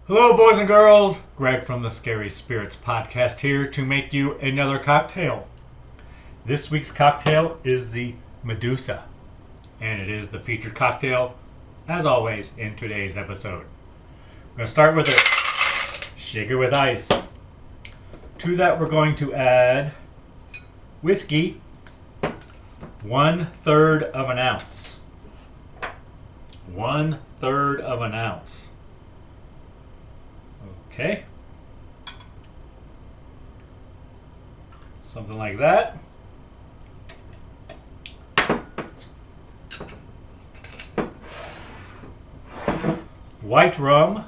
Hello, boys and girls. Greg from the Scary Spirits podcast here to make you another cocktail. This week's cocktail is the Medusa, and it is the featured cocktail, as always, in today's episode. We're going to start with a shaker with ice. To that, we're going to add whiskey, 1/3 of an ounce. 1/3 of an ounce. Okay. Something like that. White rum,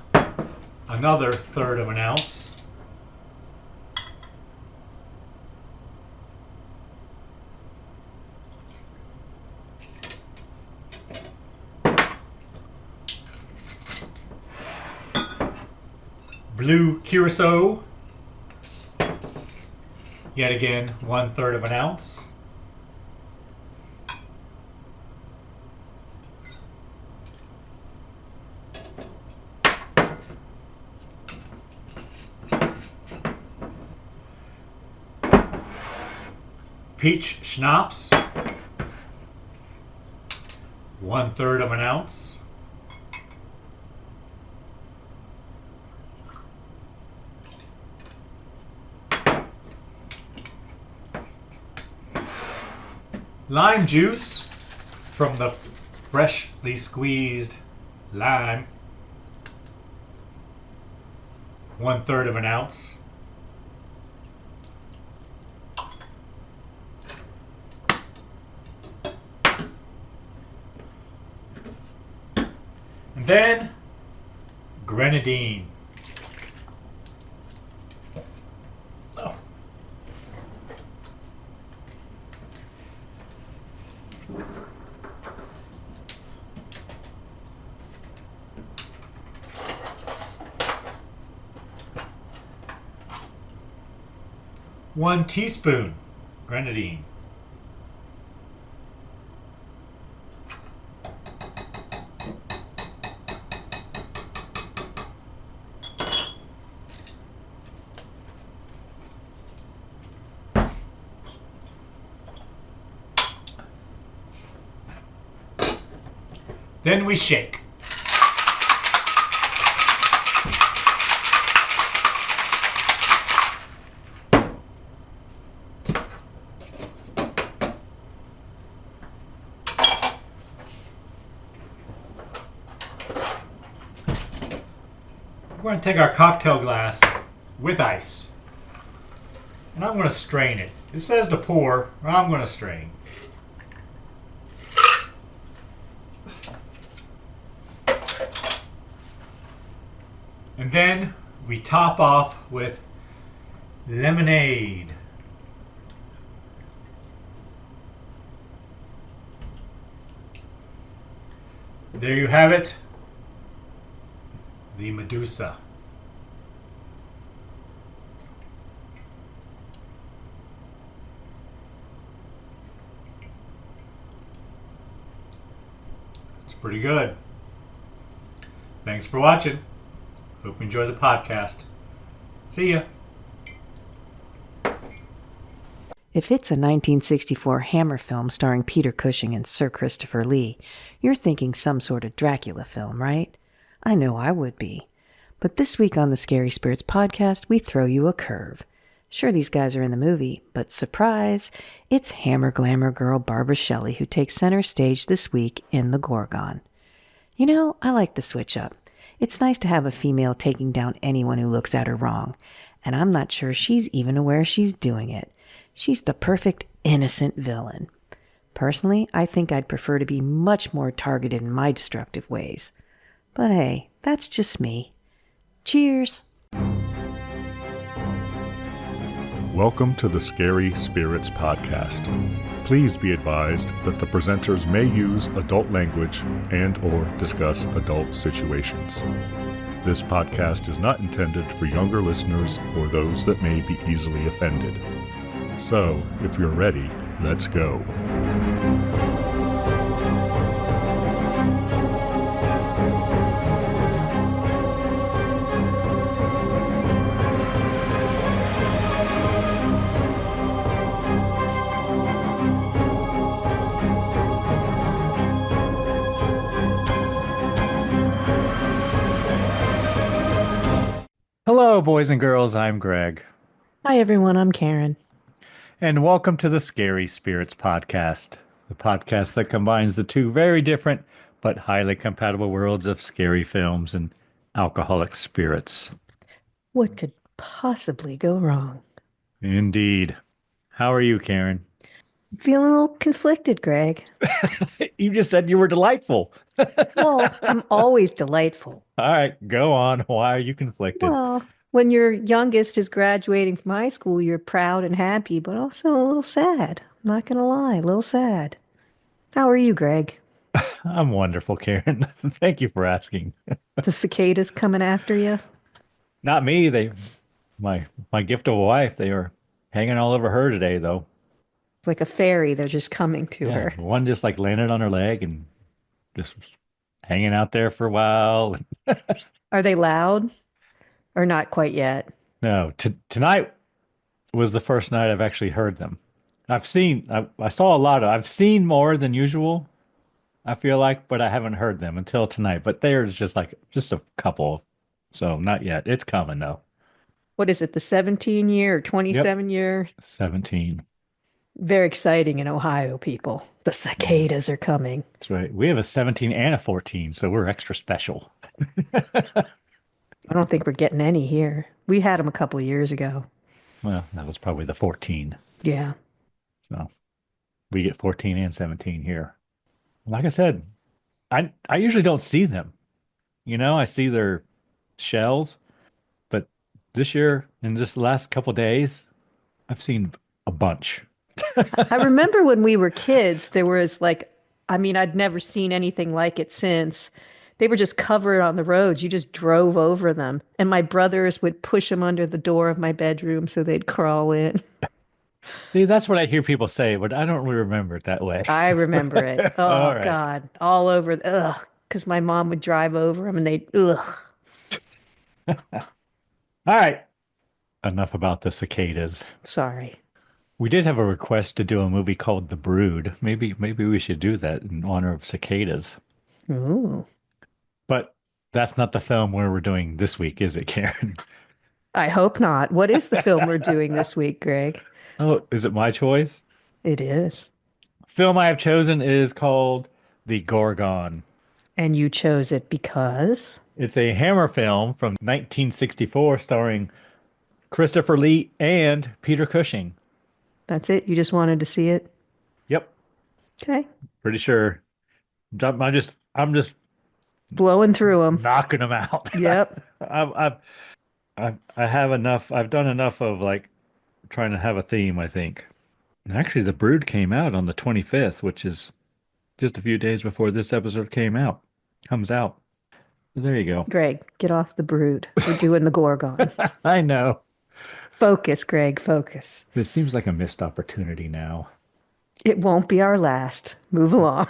another 1/3 of an ounce. Blue curacao, yet again 1/3 of an ounce. Peach schnapps, 1/3 of an ounce. Lime juice from the freshly squeezed lime, 1/3 of an ounce. And then grenadine. Oh. One teaspoon grenadine. Then we shake. We're going to take our cocktail glass with ice, and I'm going to strain it. It says to pour, but I'm going to strain. And then we top off with lemonade. There you have it, the Medusa. It's pretty good. Thanks for watching. Hope you enjoy the podcast. See ya. If it's a 1964 Hammer film starring Peter Cushing and Sir Christopher Lee, you're thinking some sort of Dracula film, right? I know I would be. But this week on the Scary Spirits podcast, we throw you a curve. Sure, these guys are in the movie, but surprise, it's Hammer glamour girl Barbara Shelley who takes center stage this week in the Gorgon. You know, I like the switch up. It's nice to have a female taking down anyone who looks at her wrong, and I'm not sure she's even aware she's doing it. She's the perfect innocent villain. Personally, I think I'd prefer to be much more targeted in my destructive ways. But hey, that's just me. Cheers! Welcome to the Scary Spirits podcast. Please be advised that the presenters may use adult language and/or discuss adult situations. This podcast is not intended for younger listeners or those that may be easily offended. So, if you're ready, let's go. Hello, boys and girls. I'm Greg, Hi, everyone. I'm Karen. and welcome to the Scary Spirits Podcast, the podcast that combines the two very different but highly compatible worlds of scary films and alcoholic spirits. What could possibly go wrong? Indeed. How are you, Karen? Feeling a little conflicted, Greg. You just said you were delightful. Well, I'm always delightful. All right, go on. Why are you conflicted? Well, when your youngest is graduating from high school, you're proud and happy, but also a little sad. I'm not gonna lie, a little sad. How are you, Greg? I'm wonderful, Karen. Thank you for asking. The cicadas coming after you? Not me. My gift of a wife, they are hanging all over her today, though. It's like a fairy, they're just coming to Yeah, her. one just like landed on her leg and just hanging out there for a while. Are they loud or not quite yet? No, tonight was the first night I've actually heard them. I saw a lot I've seen more than usual, I feel like, but I haven't heard them until tonight. But there's just a couple. So not yet. It's coming though. What is it, the 17 year or Yep. 27 year? 17. Very exciting in Ohio, people. The Yeah, cicadas are coming. that's right. We have a 17 and a 14, so we're extra special. I don't think we're getting any here. We had them a couple years ago. Well, that was probably the 14. Yeah. So we get 14 and 17 here. Like I said, I usually don't see them. I see their shells, but this year in just the last couple days, I've seen a bunch. I remember when we were kids, there was like, I mean, I'd never seen anything like it since. They were just covered on the roads. You just drove over them. And my brothers would push them under the door of my bedroom so they'd crawl in. See, that's what I hear people say, but I don't really remember it that way. I remember it. All Oh, right. God. All over. Ugh. Because my mom would drive over them and they'd, ugh. All right. Enough about the cicadas. Sorry. We did have a request to do a movie called The Brood. Maybe we should do that in honor of cicadas. Ooh. But that's not the film where we're doing this week, is it, Karen? I hope not. What is the film we're doing this week, Greg? Oh, is it my choice? It is. Film I have chosen is called The Gorgon. And you chose it because It's a Hammer film from 1964 starring Christopher Lee and Peter Cushing. that's it. You just wanted to see it. Yep, Okay. pretty sure. I'm just Blowing through them. knocking them out. Yep. I have enough. I've done enough of like trying to have a theme, I think. And actually, The Brood came out on the 25th, which is just a few days before this episode comes out. There you go. Greg, get off the brood. We're doing the Gorgon. I know. Focus, Greg, focus. It seems like a missed opportunity now. It won't be our last. Move along.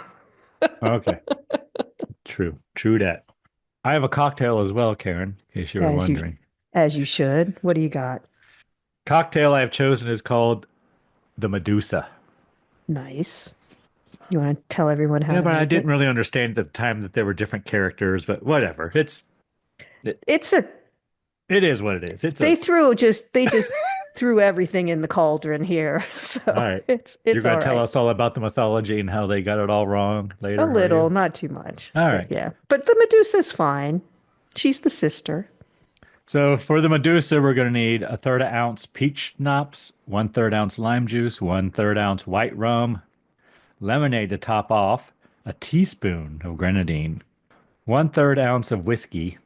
Okay. True that. I have a cocktail as well, Karen, in case you were As you wondering. as you should. What do you got? Cocktail I have chosen is called the Medusa. Nice. You want to tell everyone how Yeah, to but I make it? didn't really understand at the time that there were different characters, but whatever. It, It's a it is what it is. they just threw everything in the cauldron here. So All right. it's You're it's going all to tell right. us all about the mythology and how they got it all wrong A later, are little, you? not too much. All But right. yeah. But the Medusa's fine. She's the sister. So for the Medusa, we're going to need a third of ounce peach schnapps, 1/3 ounce lime juice, 1/3 ounce white rum, lemonade to top off, a teaspoon of grenadine, 1/3 ounce of whiskey,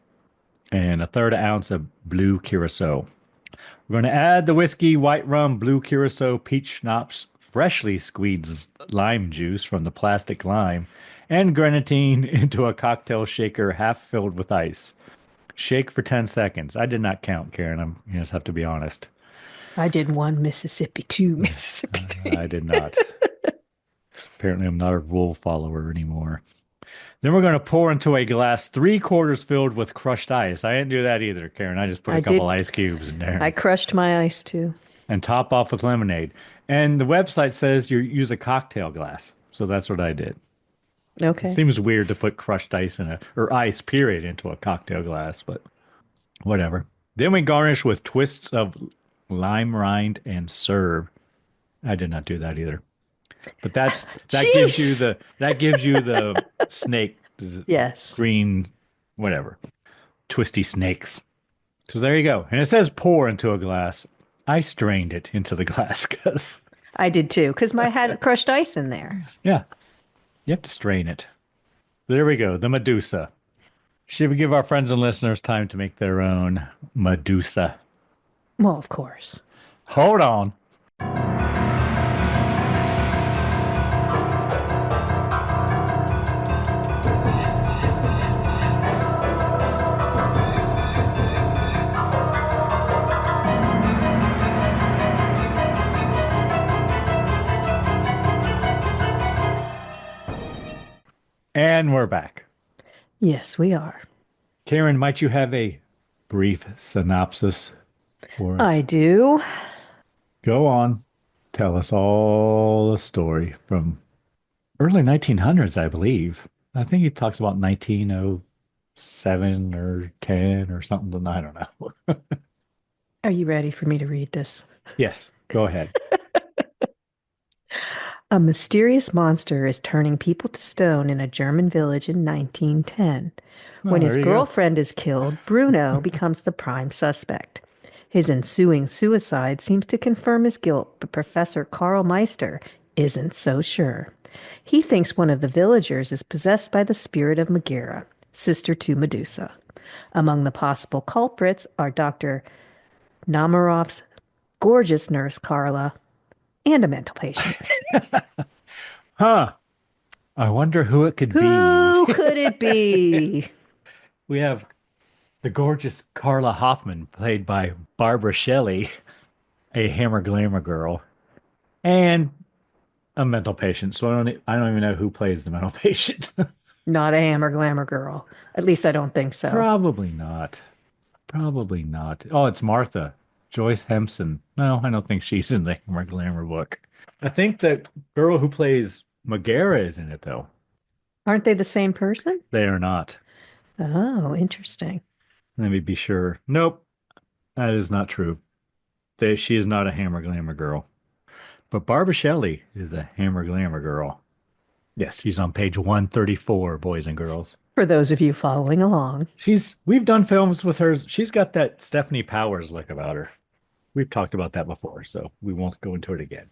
and a third ounce of blue curacao. We're going to add the whiskey, white rum, blue curacao, peach schnapps, freshly squeezed lime juice from the plastic lime, and grenadine into a cocktail shaker half filled with ice. Shake for 10 seconds. I did not count, Karen. You just have to be honest. I did one Mississippi, two Mississippi. I did not. Apparently, I'm not a rule follower anymore. Then we're going to pour into a glass 3/4 filled with crushed ice. I didn't do that either, Karen. I just put I a couple did. ice cubes in I there crushed my ice too. and top off with lemonade. And the website says you use a cocktail glass. So that's what I did. It Okay. seems weird to put crushed ice or ice period into a cocktail glass, but whatever. Then we garnish with twists of lime rind and serve. I did not do that either. But Jeez. that gives you the snake Yes. green whatever. Twisty snakes. So there you go. And it says pour into a glass. I strained it into the glass because I did too, because my had crushed ice in there. yeah, you have to strain it. There we go. The Medusa. Should we give our friends and listeners time to make their own Medusa? Well, of course. Hold on. And we're back. Yes, we are. Karen, might you have a brief synopsis for us? I do. Go on. Tell us all the story from early 1900s, I believe. I think he talks about 1907 or 10 or something. I don't know. Are you ready for me to read this? Yes, go ahead. A mysterious monster is turning people to stone in a German village in 1910. When his there you go. girlfriend is killed, Bruno becomes the prime suspect. His ensuing suicide seems to confirm his guilt, but Professor Karl Meister isn't so sure. He thinks one of the villagers is possessed by the spirit of Megaera, sister to Medusa. Among the possible culprits are Dr. Namarov's gorgeous nurse Carla and a mental patient. Huh. I wonder who it could be. Who could it be? We have the gorgeous Carla Hoffman, played by Barbara Shelley, a Hammer Glamour girl, and a mental patient. So I don't even know who plays the mental patient. Not a Hammer Glamour girl. At least I don't think so. Probably not. Probably not. Oh, it's Martha. Joyce Hempson. No, I don't think she's in the Hammer Glamour book. I think the girl who plays Megaera is in it, though. Aren't they the same person? They are not. Oh, interesting. Let me be sure. Nope, that is not true. She is not a Hammer Glamour girl. But Barbara Shelley is a Hammer Glamour girl. Yes, she's on page 134, boys and girls. For those of you following along. We've done films with her. She's got that Stephanie Powers look about her. We've talked about that before, so we won't go into it again.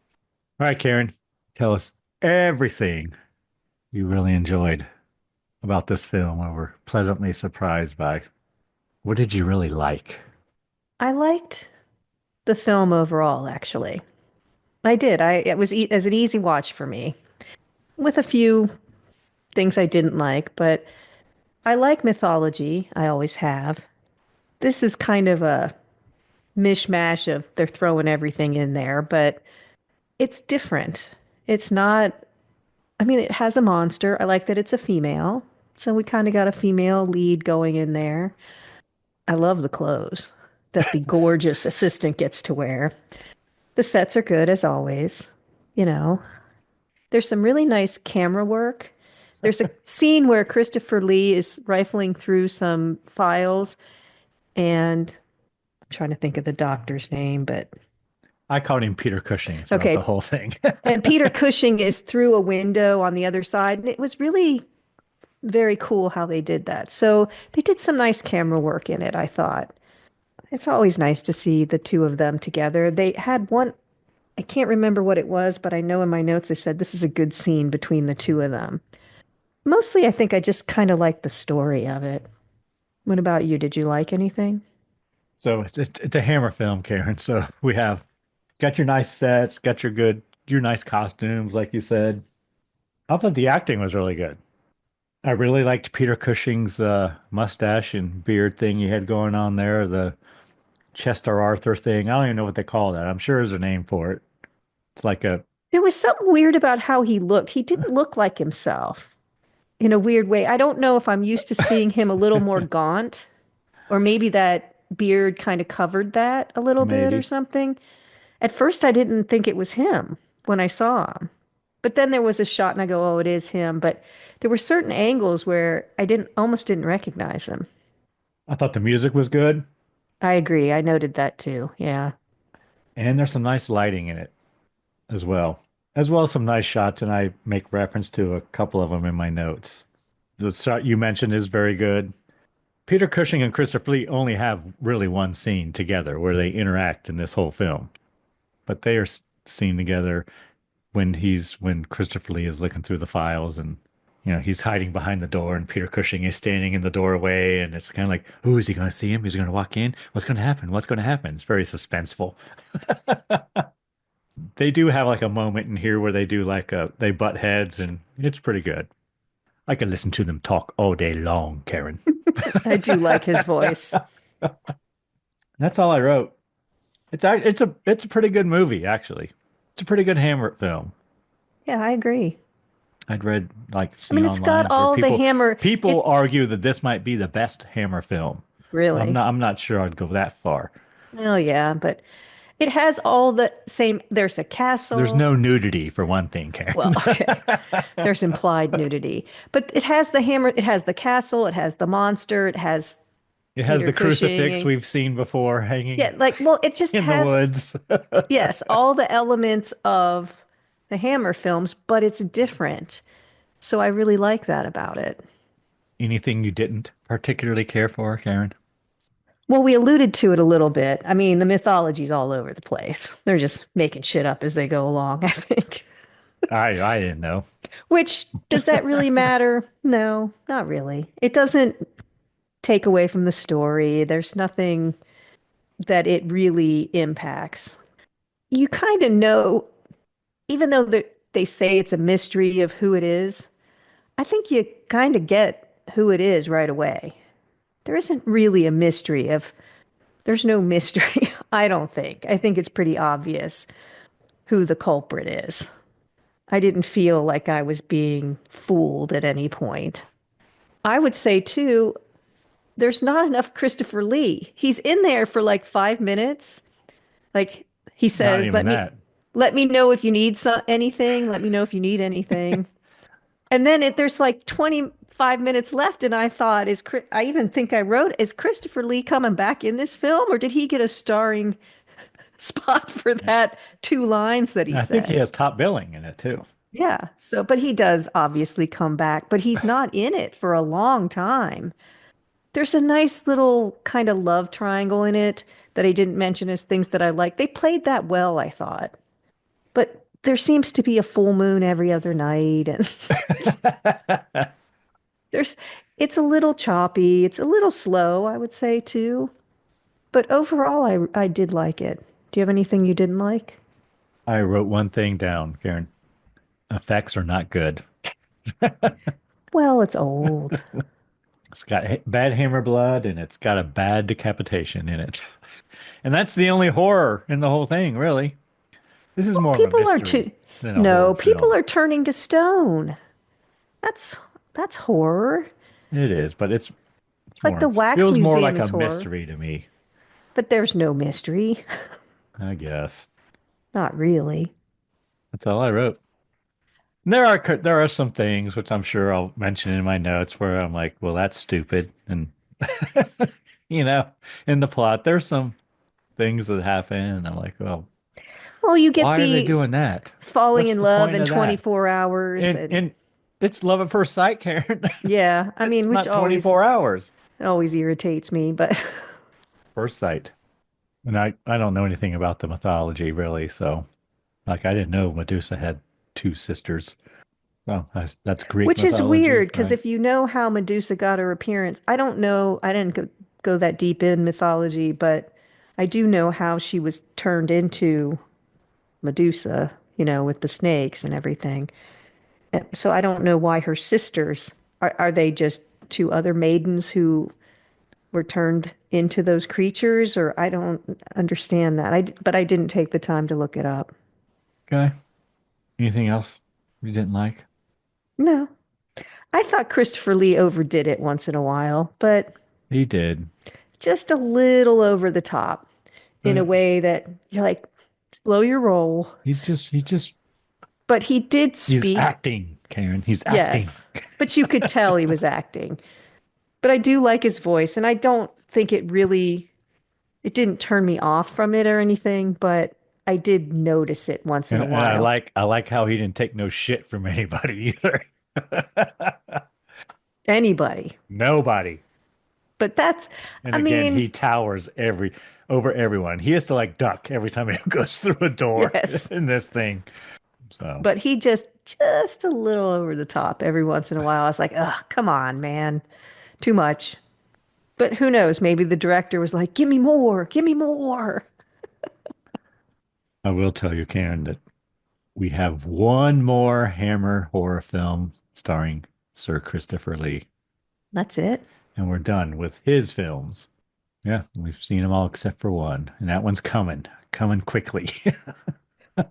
All right, Karen, tell us everything you really enjoyed about this film or were pleasantly surprised by. What did you really like? I liked the film overall, actually. I did. It was as an easy watch for me, with a few things I didn't like, but I like mythology. I always have. This is kind of a mishmash of they're throwing everything in there, but it's different. It's not, I mean, it has a monster. I like that it's a female. So we kind of got a female lead going in there. I love the clothes that the gorgeous assistant gets to wear. The sets are good as always. You know, there's some really nice camera work. There's a scene where Christopher Lee is rifling through some files, and I'm trying to think of the doctor's name, but I called him Peter Cushing throughout the whole thing. And Peter Cushing is through a window on the other side, and it was really very cool how they did that. So they did some nice camera work in it, I thought. It's always nice to see the two of them together. They had one, I can't remember what it was, but I know in my notes they said this is a good scene between the two of them. Mostly, I think I just kind of like the story of it. What about you? Did you like anything? So it's a Hammer film, Karen. So we have got your nice sets, got your nice costumes, like you said. I thought the acting was really good. I really liked Peter Cushing's mustache and beard thing he had going on there, the Chester Arthur thing. I don't even know what they call that. I'm sure there's a name for it. It's like a... There was something weird about how he looked. He didn't look like himself in a weird way. I don't know if I'm used to seeing him a little more gaunt, or maybe that beard kind of covered that a little bit or something. At first, I didn't think it was him when I saw him. But then there was a shot and I go, oh, it is him. But there were certain angles where I almost didn't recognize him. I thought the music was good. I agree. I noted that too. Yeah. And there's some nice lighting in it as well as some nice shots. And I make reference to a couple of them in my notes. The shot you mentioned is very good. Peter Cushing and Christopher Lee only have really one scene together where they interact in this whole film, but they are seen together when Christopher Lee is looking through the files and he's hiding behind the door and Peter Cushing is standing in the doorway and it's kind of like, oh, is he going to see him? Is he going to walk in? What's going to happen? What's going to happen? It's very suspenseful. They do have like a moment in here where they do they butt heads and it's pretty good. I could listen to them talk all day long, Karen. I do like his voice. That's all I wrote. It's a pretty good movie, actually. It's a pretty good Hammer film. Yeah, I agree. I'd read it's got all the Hammer. People argue that this might be the best Hammer film. Really? I'm not sure I'd go that far. Well, yeah, but it has all the same. There's a castle. There's no nudity for one thing, Karen. Well, okay. There's implied nudity, but it has the Hammer. It has the castle. It has the monster. It has the crucifix we've seen before hanging. Yeah, it just has the woods. Yes, all the elements of the Hammer films, but it's different. So I really like that about it. Anything you didn't particularly care for, Karen? Well, we alluded to it a little bit. I mean, the mythology's all over the place. They're just making shit up as they go along, I think. I didn't know. Which, does that really matter? No, not really. It doesn't take away from the story. There's nothing that it really impacts. You kind of know, even though they say it's a mystery of who it is, I think you kind of get who it is right away. There isn't really a mystery there's no mystery, I don't think. I think it's pretty obvious who the culprit is. I didn't feel like I was being fooled at any point. I would say, too, there's not enough Christopher Lee. He's in there for 5 minutes. Like he says, let me know if you need anything. Let me know if you need anything. And then there's 25 minutes left. And I thought, I even think I wrote, is Christopher Lee coming back in this film? Or did he get a starring spot for that 2 lines that he said? I think he has top billing in it, too. Yeah. But he does obviously come back, but he's not in it for a long time. There's a nice little kind of love triangle in it that I didn't mention as things that I like. They played that well, I thought. But there seems to be a full moon every other night, and it's a little choppy. It's a little slow, I would say, too. But overall, I did like it. Do you have anything you didn't like? I wrote one thing down, Karen. Effects are not good. Well, it's old. It's got bad hammer blood, and it's got a bad decapitation in it. And that's the only horror in the whole thing, really. This is more of a mystery than a horror people film. are turning to stone. That's horror. It is, but it's like the wax feels museum more like is a horror. mystery to me. But there's no mystery. I guess. Not really. That's all I wrote. And there are some things which I'm sure I'll mention in my notes where I'm like, well, that's stupid. And, in the plot, there's some things that happen. And I'm like, well, you get why are they doing that? Falling What's in the love point in of that? 24 hours. And it's love at first sight, Karen. Yeah. I mean, It's which not 24 hours. It always irritates me, but First sight. And I don't know anything about the mythology, really. So, I didn't know Medusa had 2 sisters. Oh, that's Greek which is mythology, weird because right? if you know how Medusa got her appearance, I don't know. I didn't go that deep in mythology, but I do know how she was turned into Medusa, with the snakes and everything. So I don't know why her sisters are they just 2 other maidens who were turned into those creatures, or I don't understand that. But I didn't take the time to look it up. Okay. Anything else you didn't like? No. I thought Christopher Lee overdid it once in a while, but He did. just a little over the top in a way that you're like, slow your roll. He just But he did he's speak. acting, Karen. He's acting. Yes. But you could tell he was acting. But I do like his voice, and I don't think it really It didn't turn me off from it or anything, but I did notice it once in a And while. I like how he didn't take no shit from anybody either. Anybody. Nobody. But that's, And I again, mean, he towers over everyone. He has to like duck every time he goes through a door yes. in this thing. So But he just a little over the top every once in a while. I was like, ugh, come on, man. Too much. But who knows? Maybe the director was like, give me more, give me more. I will tell you, Karen, that we have one more Hammer horror film starring Sir Christopher Lee, That's it. and we're done with his films. Yeah, we've seen them all except for one, and that one's coming quickly. All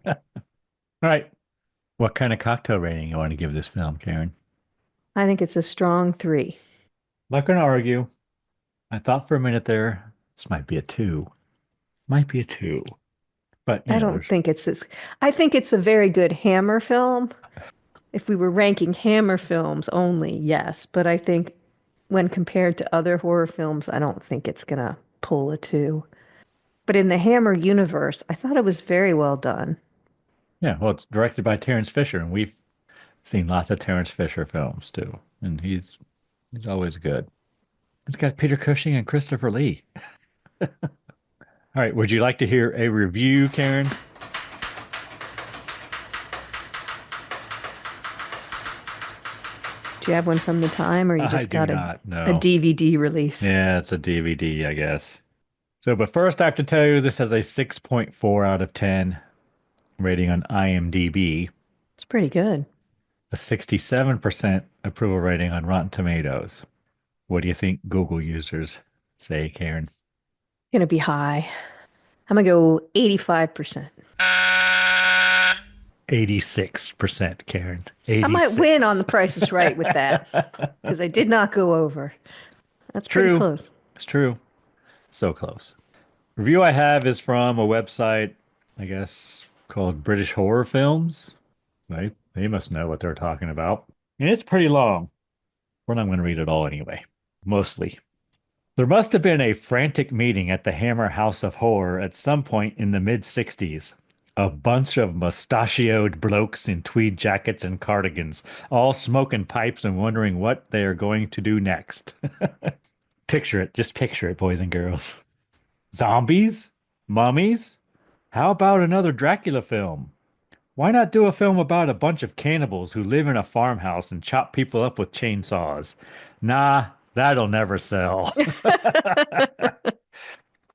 right. What kind of cocktail rating you want to give this film, Karen? I think it's a strong 3. Not going to argue. I thought for a minute there, this might be a 2. Might be a 2. But, I don't think I think it's a very good Hammer film. If we were ranking Hammer films only, yes. But I think when compared to other horror films, I don't think it's gonna pull a 2. But in the Hammer universe, I thought it was very well done. yeah, well, it's directed by Terrence Fisher, and we've seen lots of Terrence Fisher films too. And he's always good. It's got Peter Cushing and Christopher Lee. All right, would you like to hear a review, Karen? Do you have one from the time, or you I just do got not a know. DVD release? Yeah, it's a DVD, I guess. So, but first I have to tell you this has a 6.4 out of 10 rating on IMDb, It's pretty good. a 67% approval rating on Rotten Tomatoes. What do you think Google users say, Karen? Gonna be high. I'm gonna go 85%. 86%, Karen. I might 86. win on The Price is Right with that because I did not go over. That's pretty True. close. It's true. So close. Review I have is from a website, I guess, called British Horror Films. Right? They must know what they're talking about. And it's pretty long. We're not going to read it all anyway. Mostly. There must have been a frantic meeting at the Hammer House of Horror at some point in the mid-60s. A bunch of mustachioed blokes in tweed jackets and cardigans, all smoking pipes and wondering what they are going to do next. Picture it. Just picture it, boys and girls. Zombies? Mummies? How about another Dracula film? Why not do a film about a bunch of cannibals who live in a farmhouse and chop people up with chainsaws? Nah, that'll never sell.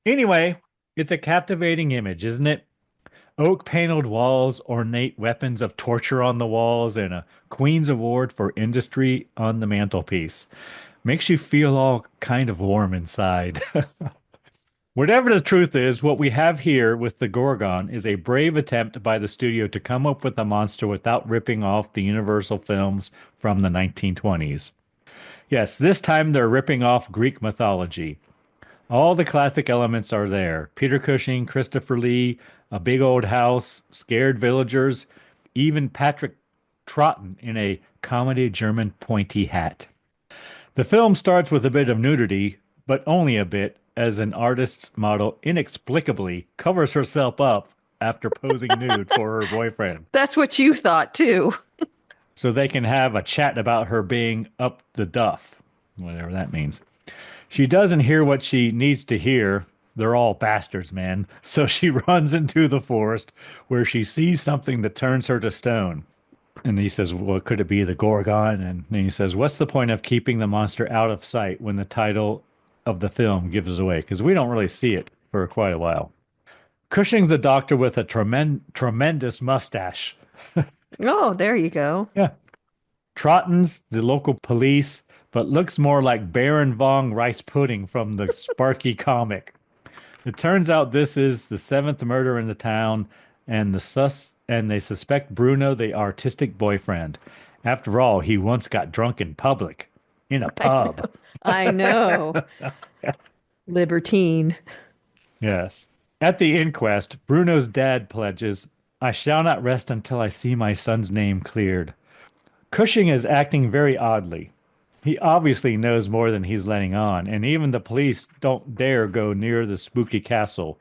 Anyway, it's a captivating image, isn't it? Oak paneled walls, ornate weapons of torture on the walls, and a Queen's Award for Industry on the mantelpiece. Makes you feel all kind of warm inside. Whatever the truth is, what we have here with the Gorgon is a brave attempt by the studio to come up with a monster without ripping off the Universal films from the 1920s. Yes, this time they're ripping off Greek mythology. All the classic elements are there. Peter Cushing, Christopher Lee, a big old house, scared villagers, even Patrick Troughton in a comedy German pointy hat. The film starts with a bit of nudity, but only a bit, as an artist's model inexplicably covers herself up after posing nude for her boyfriend. That's what you thought too. So they can have a chat about her being up the duff, whatever that means. She doesn't hear what she needs to hear. They're all bastards, man. So she runs into the forest where she sees something that turns her to stone. And he says, well, could it be the Gorgon? And he says, what's the point of keeping the monster out of sight when the title of the film gives it away? Because we don't really see it for quite a while. Cushing's a doctor with a tremendous mustache. Oh, there you go. Yeah. Troughton's the local police, but looks more like Baron von Rice Pudding from the Sparky comic. It turns out this is the 7th murder in the town, and they suspect Bruno, the artistic boyfriend. After all, he once got drunk in public, in a pub. I know. Libertine. Yes. At the inquest, Bruno's dad pledges, I shall not rest until I see my son's name cleared. Cushing is acting very oddly. He obviously knows more than he's letting on, and even the police don't dare go near the spooky castle.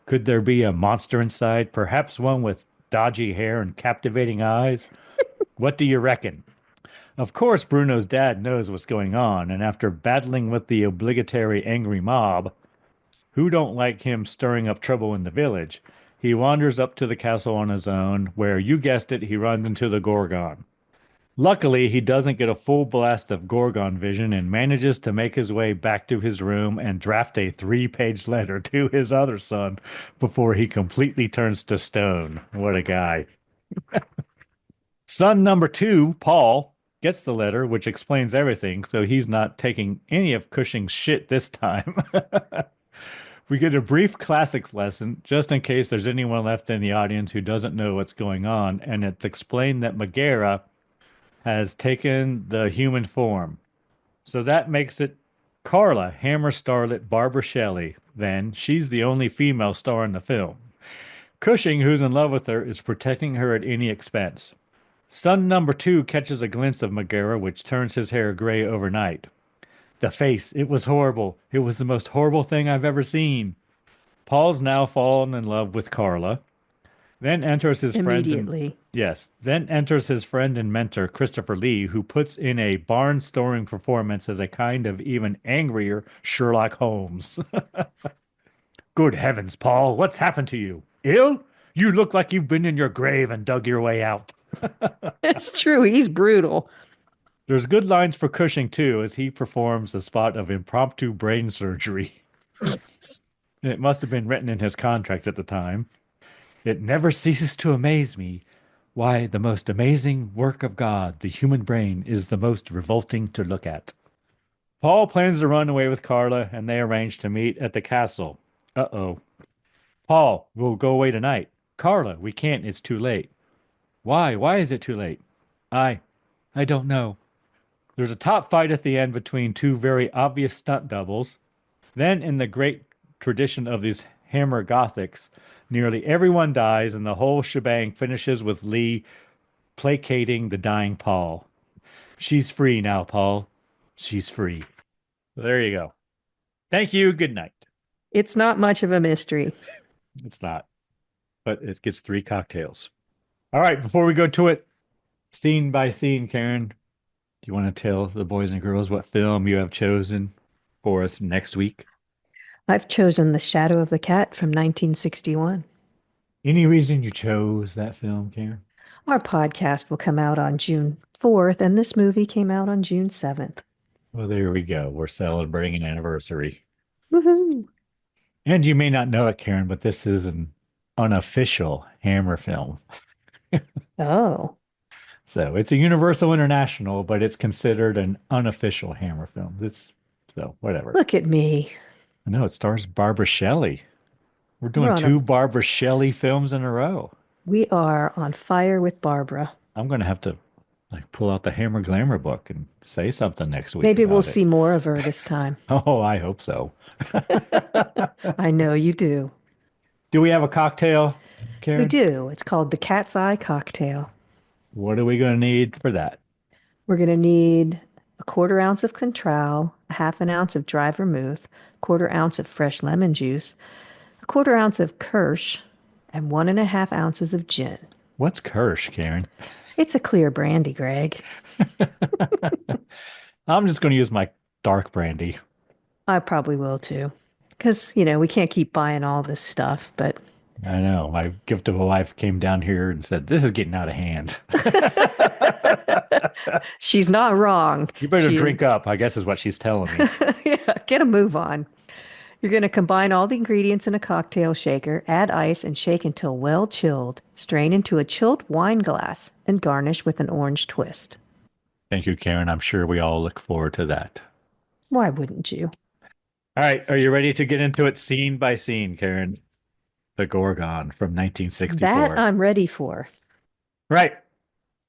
Could there be a monster inside? Perhaps one with dodgy hair and captivating eyes? What do you reckon? Of course, Bruno's dad knows what's going on, and after battling with the obligatory angry mob, who don't like him stirring up trouble in the village, he wanders up to the castle on his own, where, you guessed it, he runs into the Gorgon. Luckily, he doesn't get a full blast of Gorgon vision and manages to make his way back to his room and draft a 3-page letter to his other son before he completely turns to stone. What a guy. Son number 2, Paul, gets the letter, which explains everything, so he's not taking any of Cushing's shit this time. We get a brief classics lesson, just in case there's anyone left in the audience who doesn't know what's going on, and it's explained that Megara has taken the human form. So that makes it Carla, Hammer starlet Barbara Shelley. Then she's the only female star in the film. Cushing, who's in love with her, is protecting her at any expense. Son number 2 catches a glimpse of Megara, which turns his hair gray overnight. The face, it was horrible. It was the most horrible thing I've ever seen. Paul's now fallen in love with Carla. Then enters his Immediately. Then enters his friend and mentor, Christopher Lee, who puts in a barn-storming performance as a kind of even angrier Sherlock Holmes. Good heavens, Paul, what's happened to you? Ill? You look like you've been in your grave and dug your way out. It's true. He's brutal. There's good lines for Cushing, too, as he performs a spot of impromptu brain surgery. It must have been written in his contract at the time. It never ceases to amaze me why the most amazing work of God, the human brain, is the most revolting to look at. Paul plans to run away with Carla, and they arrange to meet at the castle. Uh-oh. Paul, we'll go away tonight. Carla, we can't. It's too late. Why? Why is it too late? I don't know. There's a top fight at the end between two very obvious stunt doubles. Then, in the great tradition of these Hammer Gothics, nearly everyone dies, and the whole shebang finishes with Lee placating the dying Paul. She's free now, Paul. She's free. There you go. Thank you. Good night. It's not much of a mystery. It's not, but it gets 3 cocktails. All right, before we go to it, scene by scene, Karen, do you want to tell the boys and girls what film you have chosen for us next week? I've chosen The Shadow of the Cat from 1961. Any reason you chose that film, Karen? Our podcast will come out on June 4th, and this movie came out on June 7th. Well, there we go. We're celebrating an anniversary. Woohoo! And you may not know it, Karen, but this is an unofficial Hammer film. Oh. So it's a Universal International, but it's considered an unofficial Hammer film. Whatever. Look at me. I know it stars Barbara Shelley. We're doing 2 Barbara Shelley films in a row. We are on fire with Barbara. I'm going to have to pull out the Hammer Glamour book and say something next week. Maybe we'll see more of her this time. Oh, I hope so. I know you do. Do we have a cocktail, Karen? We do. It's called the Cat's Eye Cocktail. What are we going to need for that? We're going to need a 1/4 ounce of Contral, a 1/2 ounce of dry vermouth, 1/4 ounce of fresh lemon juice, a 1/4 ounce of Kirsch, and 1½ ounces of gin. What's Kirsch, Karen? It's a clear brandy, Greg. I'm just going to use my dark brandy. I probably will too. Because, we can't keep buying all this stuff, but... I know. My gift of a wife came down here and said, this is getting out of hand. She's not wrong. You better drink up, I guess is what she's telling me. Yeah, get a move on. You're going to combine all the ingredients in a cocktail shaker, add ice, and shake until well chilled. Strain into a chilled wine glass and garnish with an orange twist. Thank you, Karen. I'm sure we all look forward to that. Why wouldn't you? All right. Are you ready to get into it scene by scene, Karen? The Gorgon from 1964. That I'm ready for. Right.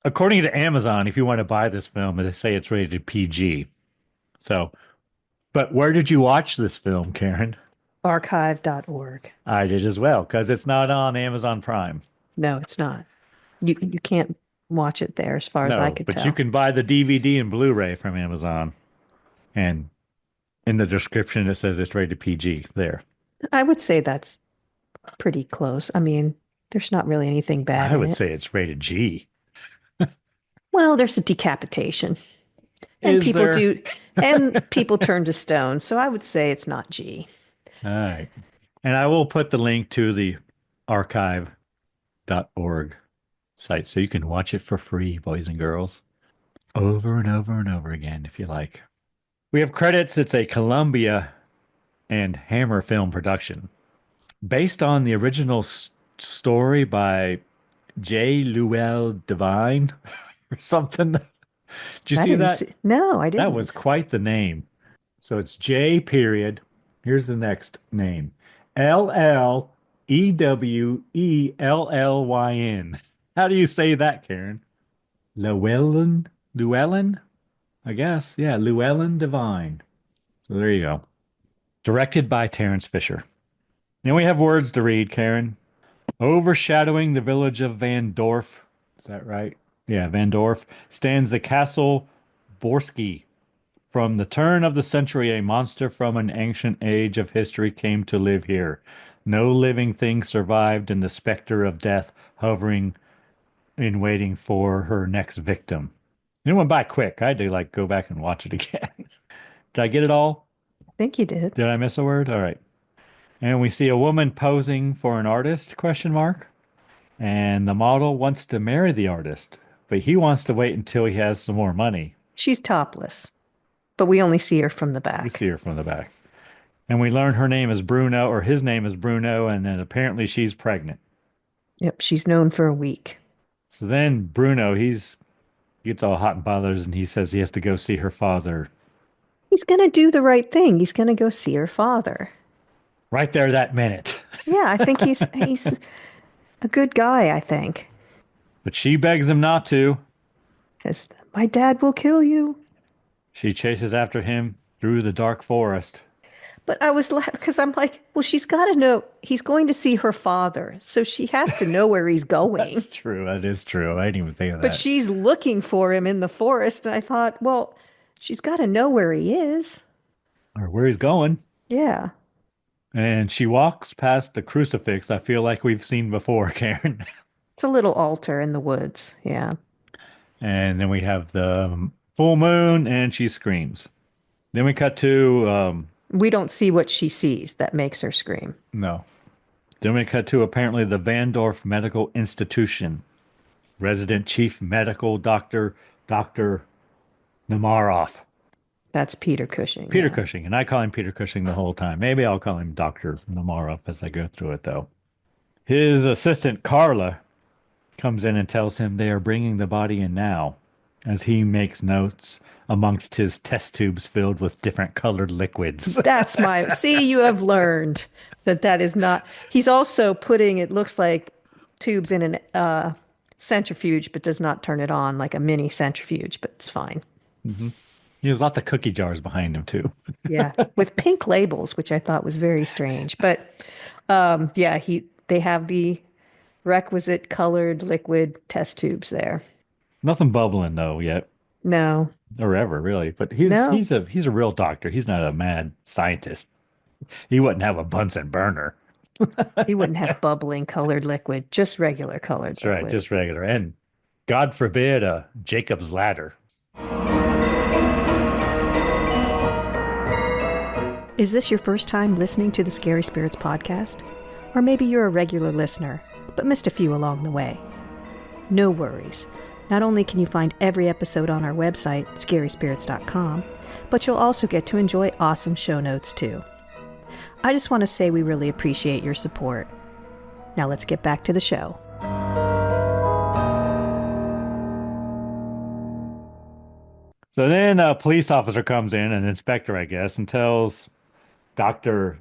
According to Amazon, if you want to buy this film, they say it's rated PG. But where did you watch this film, Karen? Archive.org. I did as well, because it's not on Amazon Prime. No, it's not. You can't watch it there, as far as I No, could but you tell. can buy the DVD and Blu-ray from Amazon. And in the description, it says it's rated PG there. I would say that's pretty close. I mean, there's not really anything bad I in would it. say it's rated G. Well, there's a decapitation, and Is there? people turn to stone. So I would say it's not G. All right. And I will put the link to the archive.org site so you can watch it for free, boys and girls, over and over and over again if you like. We have credits. It's a Columbia and Hammer film production based on the original story by J. Llewellyn Devine or something. Did you I see didn't that? see. No, I That was didn't. quite the name. So it's J period. Here's the next name. Llewellyn. How do you say that, Karen? Llewellyn? Llewellyn? I guess. Yeah, Llewellyn Devine. So there you go. Directed by Terrence Fisher. Then we have words to read, Karen. Overshadowing the village of Van Dorf. Is that right? Yeah, Van Dorf stands the castle Borsky. From the turn of the century, a monster from an ancient age of history came to live here. No living thing survived, and the specter of death hovering in waiting for her next victim. It went by quick. I had to like go back and watch it again. Did I get it all? I think you did. Did I miss a word? All right. And we see a woman posing for an artist, question mark. And the model wants to marry the artist, but he wants to wait until he has some more money. She's topless, but we only see her from the We back. see her from the back. And we learn her name is Bruno, or his name is Bruno, and then apparently she's pregnant. Yep, she's known for a week. So then Bruno, he gets all hot and bothers and he says he has to go see her father He's gonna do the right thing. He's gonna go see her father. right there that minute. Yeah, I think he's a good guy, I think. But she begs him not to. 'Cause my dad will kill you. She chases after him through the dark forest. But I was because I'm like, well, she's got to know he's going to see her father, so she has to know where he's going. That's true. That is true. I didn't even think of But that. she's looking for him in the forest, and I thought, well, she's got to know where he is. Or where he's going. Yeah, And she walks past the crucifix I feel like we've seen before, Karen. it's a little altar in the woods. Yeah, And then we have the full moon and she screams. Then we cut to we don't see what she sees that makes her scream. no. Then we cut to apparently the Vandorf Medical Institution. Resident Chief Medical Dr. Namaroff. That's Peter Cushing. Peter Yeah. Cushing. And I call him Peter Cushing the whole time. Maybe I'll call him Dr. Namaroff as I go through it, though. His assistant, Carla, comes in and tells him they are bringing the body in now, as he makes notes amongst his test tubes filled with different colored liquids. That's my see. You have learned that is not. He's also putting it looks like tubes in an centrifuge, but does not turn it on like a mini centrifuge. But it's fine. He has lots of cookie jars behind him, too. Yeah, with pink labels, which I thought was very strange. But yeah, they have the requisite colored liquid test tubes there. Nothing bubbling, though, yet. No, Or ever, really. But he's no, he's a real doctor. He's not a mad scientist. He wouldn't have a Bunsen burner. he wouldn't have bubbling colored liquid, just regular colored That's right, liquid. just regular. And God forbid a Jacob's ladder. Is this your first time listening to the Scary Spirits podcast? Or maybe you're a regular listener, but missed a few along the way. No worries. Not only can you find every episode on our website, scaryspirits.com, but you'll also get to enjoy awesome show notes too. I just want to say we really appreciate your support. Now let's get back to the show. So then a police officer comes in, an inspector, I guess, and tells Dr.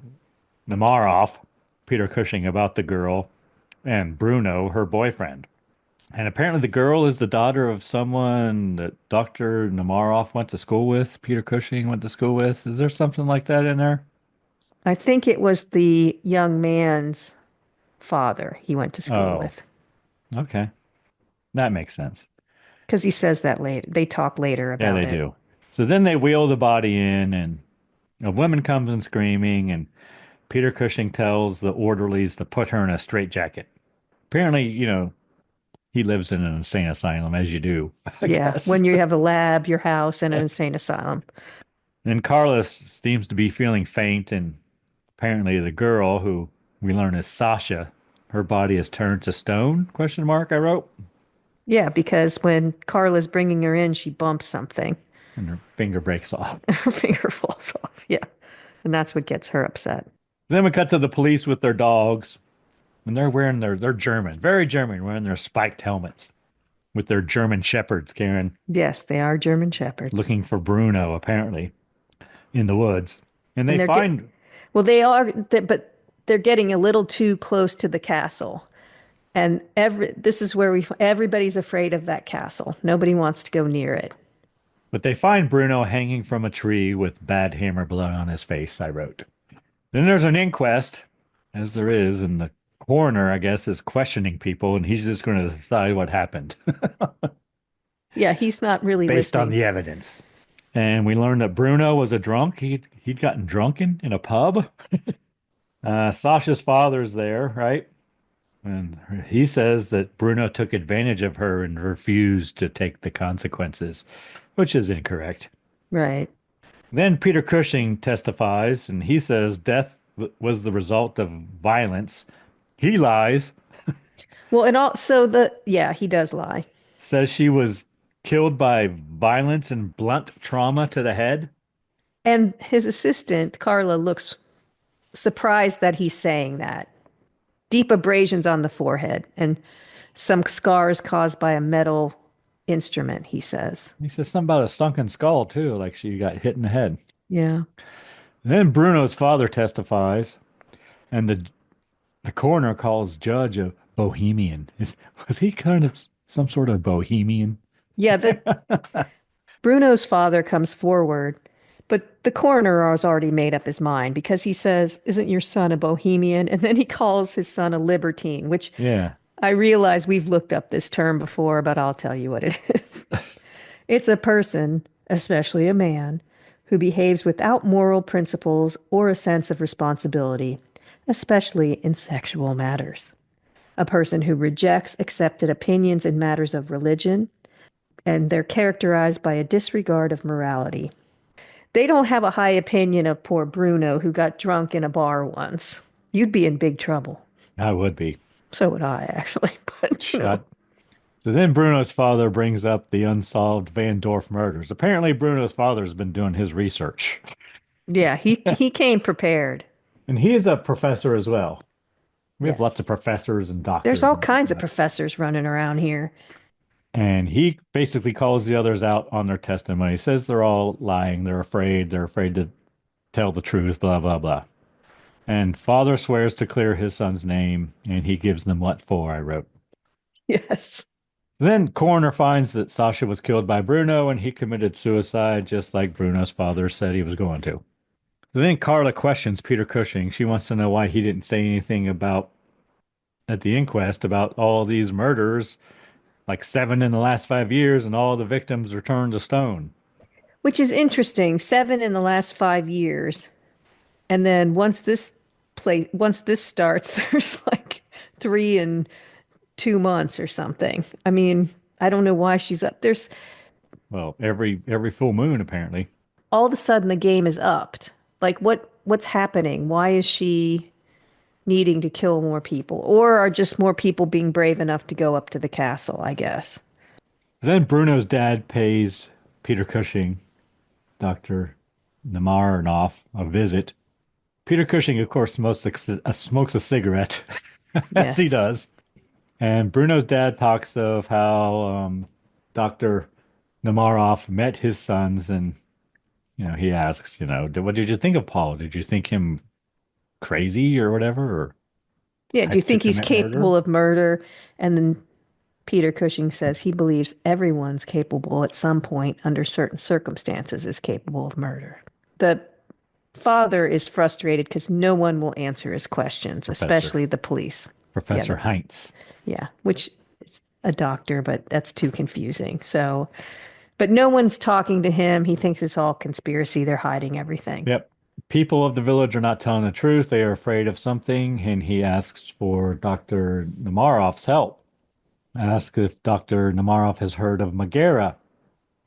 Namaroff, Peter Cushing, about the girl and Bruno, her boyfriend. And apparently the girl is the daughter of someone that Dr. Namaroff went to school with, Peter Cushing went to school with. Is there something like that in there? I think it was the young man's father he went to school Oh. with. Okay. That makes sense. Because he says that later. They talk later Yeah, about they it. do. So then they wheel the body in, and a woman comes in screaming, and Peter Cushing tells the orderlies to put her in a straitjacket. Apparently, he lives in an insane asylum, as you do, I Yeah, guess. when you have a lab, your house, and an insane asylum. And Carlos seems to be feeling faint, and apparently the girl, who we learn is Sasha, her body is turned to stone, question mark, I wrote, Yeah, because when Carla's bringing her in, she bumps something. and her finger breaks off. Her finger falls off. Yeah. And that's what gets her upset. Then we cut to the police with their dogs, and they're wearing they're German, very German, wearing their spiked helmets with their German shepherds, Karen, Yes, they are German shepherds. looking for Bruno, apparently, in the woods. And And they they're find, well, they are, but they're getting a little too close to the castle. And this is where everybody's afraid of that castle. Nobody wants to go near it. but they find Bruno hanging from a tree with bad hammer blood on his face, I wrote. Then there's an inquest, as there is, and the coroner, I guess, is questioning people, and he's just going to decide what happened Yeah, he's not really based on listening. the evidence. And we learned that Bruno was a drunk. He'd gotten drunken in a pub. Sasha's father's there, right? And he says that Bruno took advantage of her and refused to take the consequences, which is incorrect. Right. Then Peter Cushing testifies, and he says death was the result of violence. He lies, Well, and also yeah, he does lie. says she was killed by violence and blunt trauma to the head. And his assistant, Carla, looks surprised that he's saying that. Deep abrasions on the forehead and some scars caused by a metal instrument, he says. He says something about a sunken skull, too, like she got hit in the head. Yeah. Then Bruno's father testifies, and the coroner calls Judge a bohemian. Was he kind of some sort of bohemian? Yeah, Bruno's father comes forward, but the coroner has already made up his mind because he says, "Isn't your son a bohemian?" And then he calls his son a libertine, which Yeah. I realize we've looked up this term before, but I'll tell you what it is. It's a person, especially a man, who behaves without moral principles or a sense of responsibility, especially in sexual matters. A person who rejects accepted opinions in matters of religion, and they're characterized by a disregard of morality. They don't have a high opinion of poor Bruno, who got drunk in a bar once. You'd be in big trouble. I would be So would I, actually. But shot. So then Bruno's father brings up the unsolved Van Dorf murders. Apparently, Bruno's father's been doing his research, yeah, he came prepared. and he is a professor as well. We have Yes. lots of professors and doctors. There's all and kinds of whatnot. professors running around here. And he basically calls the others out on their testimony. He says they're all lying. They're afraid. They're afraid to tell the truth, blah, blah, blah. And father swears to clear his son's name, and he gives them what for, I wrote. Yes. Then coroner finds that Sasha was killed by Bruno, and he committed suicide just like Bruno's father said he was going to. So then Carla questions Peter Cushing. She wants to know why he didn't say anything about, at the inquest, about all these murders, like 7 in the last 5 years, and all the victims are turned to stone. Which is interesting. 7 in the last 5 years. And then once this starts, there's like 3 in 2 months or something. I mean, I don't know why she's up. There's Well, every full moon, apparently. all of a sudden the game is upped. Like what's happening? Why is she needing to kill more people? Or are just more people being brave enough to go up to the castle, I guess. Then Bruno's dad pays Peter Cushing, Dr. Namarnoff, a visit. Peter Cushing, of course, smokes a cigarette, as he Yes. does. And Bruno's dad talks of how Dr. Namaroff met his sons, and he asks, what did you think of Paul? Did you think him crazy or whatever, or Yeah, do you type to think he's commit capable murder? of murder? And then Peter Cushing says he believes everyone's capable at some point under certain circumstances is capable of murder. The father is frustrated because no one will answer his questions, Professor. especially the police. Professor Yeah, Heinz. Yeah, which is a doctor, but that's too confusing. So, but no one's talking to him. He thinks it's all conspiracy. They're hiding everything. Yep. People of the village are not telling the truth. They are afraid of something, and he asks for Dr. Namarov's help. Asks if Dr. Namarov has heard of Megara,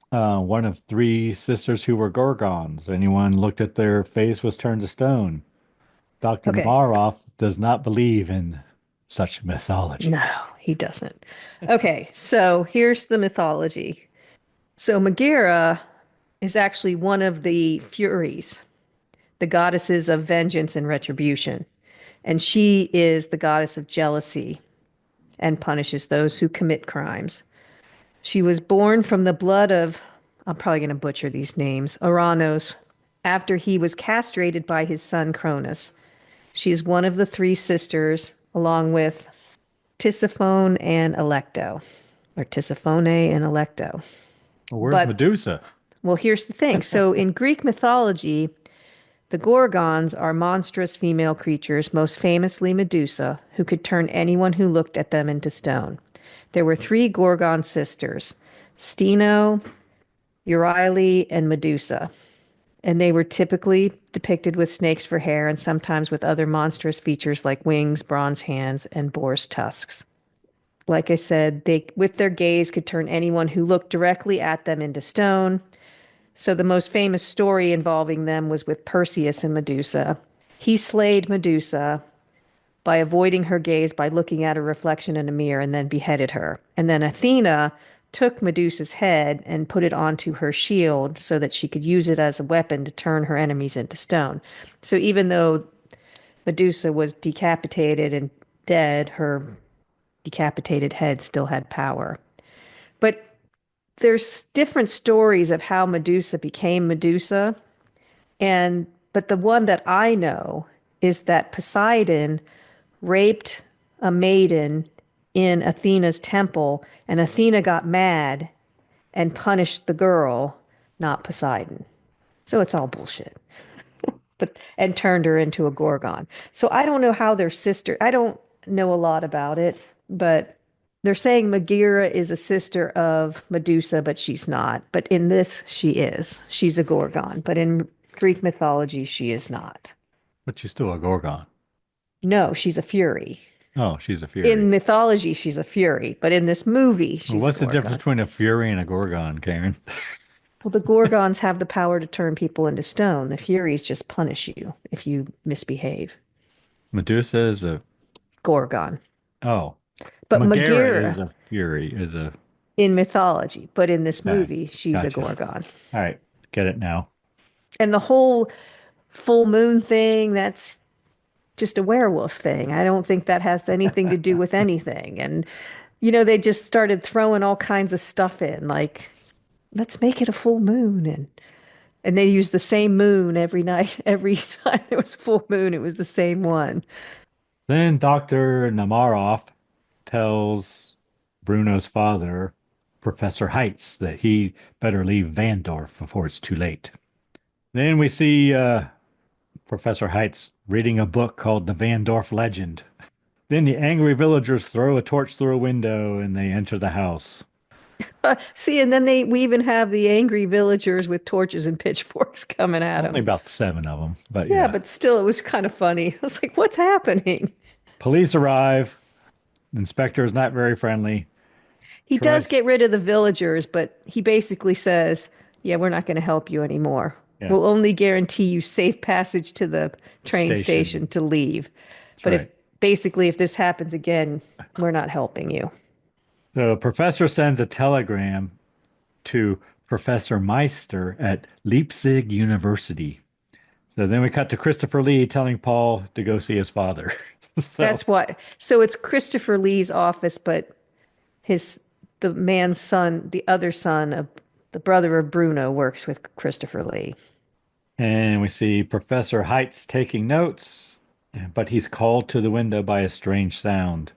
one of three sisters who were Gorgons. Anyone looked at their face was turned to stone. Dr. Okay. Namarov does not believe in such mythology. No, he doesn't. Okay, so here's the mythology. So Megara is actually one of the Furies, the goddesses of vengeance and retribution. And she is the goddess of jealousy and punishes those who commit crimes. She was born from the blood of, I'm probably going to butcher these names, Oranos, after he was castrated by his son Cronus. She is one of the three sisters, along with Tisiphone and Alecto, or Tisiphone and Alecto. Well, where's But- Medusa? Well, here's the thing. So in Greek mythology, the Gorgons are monstrous female creatures, most famously Medusa, who could turn anyone who looked at them into stone. There were three Gorgon sisters, Steno, Euryale, and Medusa. And they were typically depicted with snakes for hair and sometimes with other monstrous features like wings, bronze hands, and boar's tusks. Like I said, they, with their gaze, could turn anyone who looked directly at them into stone. So the most famous story involving them was with Perseus and Medusa. He slayed Medusa by avoiding her gaze by looking at her reflection in a mirror and then beheaded her. And then Athena took Medusa's head and put it onto her shield so that she could use it as a weapon to turn her enemies into stone. So even though Medusa was decapitated and dead, her decapitated head still had power. But there's different stories of how Medusa became Medusa. But the one that I know is that Poseidon raped a maiden in Athena's temple, and Athena got mad and punished the girl, not Poseidon. So it's all bullshit. And turned her into a Gorgon. So I don't know how they're sister. I don't know a lot about it, but they're saying Megara is a sister of Medusa, but she's not. But in this, she is. She's a Gorgon. But in Greek mythology, she is not. But she's still a Gorgon. No, she's a Fury. Oh, she's a Fury. In mythology, she's a Fury. But in this movie, she's Well, what's a the Gorgon. difference between a Fury and a Gorgon, Karen? Well, the Gorgons have the power to turn people into stone. The Furies just punish you if you misbehave. Medusa is a... Gorgon. Oh. But Megara Megara is a Fury, is a... in mythology. But in this Okay, movie, she's a gotcha. Gorgon. All right, get it now. And the whole full moon thing, that's just a werewolf thing. I don't think that has anything to do with anything. And, you know, they just started throwing all kinds of stuff in, like, let's make it a full moon. And they used the same moon every night. Every time there was a full moon, it was the same one. Then Dr. Namarov tells Bruno's father, Professor Heitz, that he better leave Vandorf before it's too late. Then we see Professor Heitz reading a book called The Vandorf Legend. Then the angry villagers throw a torch through a window and they enter the house. See, and then we even have the angry villagers with torches and pitchforks coming at Only them. about 7 of them, but Yeah, but still, it was kind of funny. I was like, what's happening? Police arrive. The inspector is not very friendly. He does Tries- get rid of the villagers, but he basically says, yeah, we're not going to help you anymore. Yeah. We'll only guarantee you safe passage to the train station to leave. But right. if this happens again, we're not helping you. The professor sends a telegram to Professor Meister at Leipzig University. So then we cut to Christopher Lee telling Paul to go see his father. That's what. So it's Christopher Lee's office, but the man's son, the other son of the brother of Bruno, works with Christopher Lee. And we see Professor Heitz taking notes, but he's called to the window by a strange sound.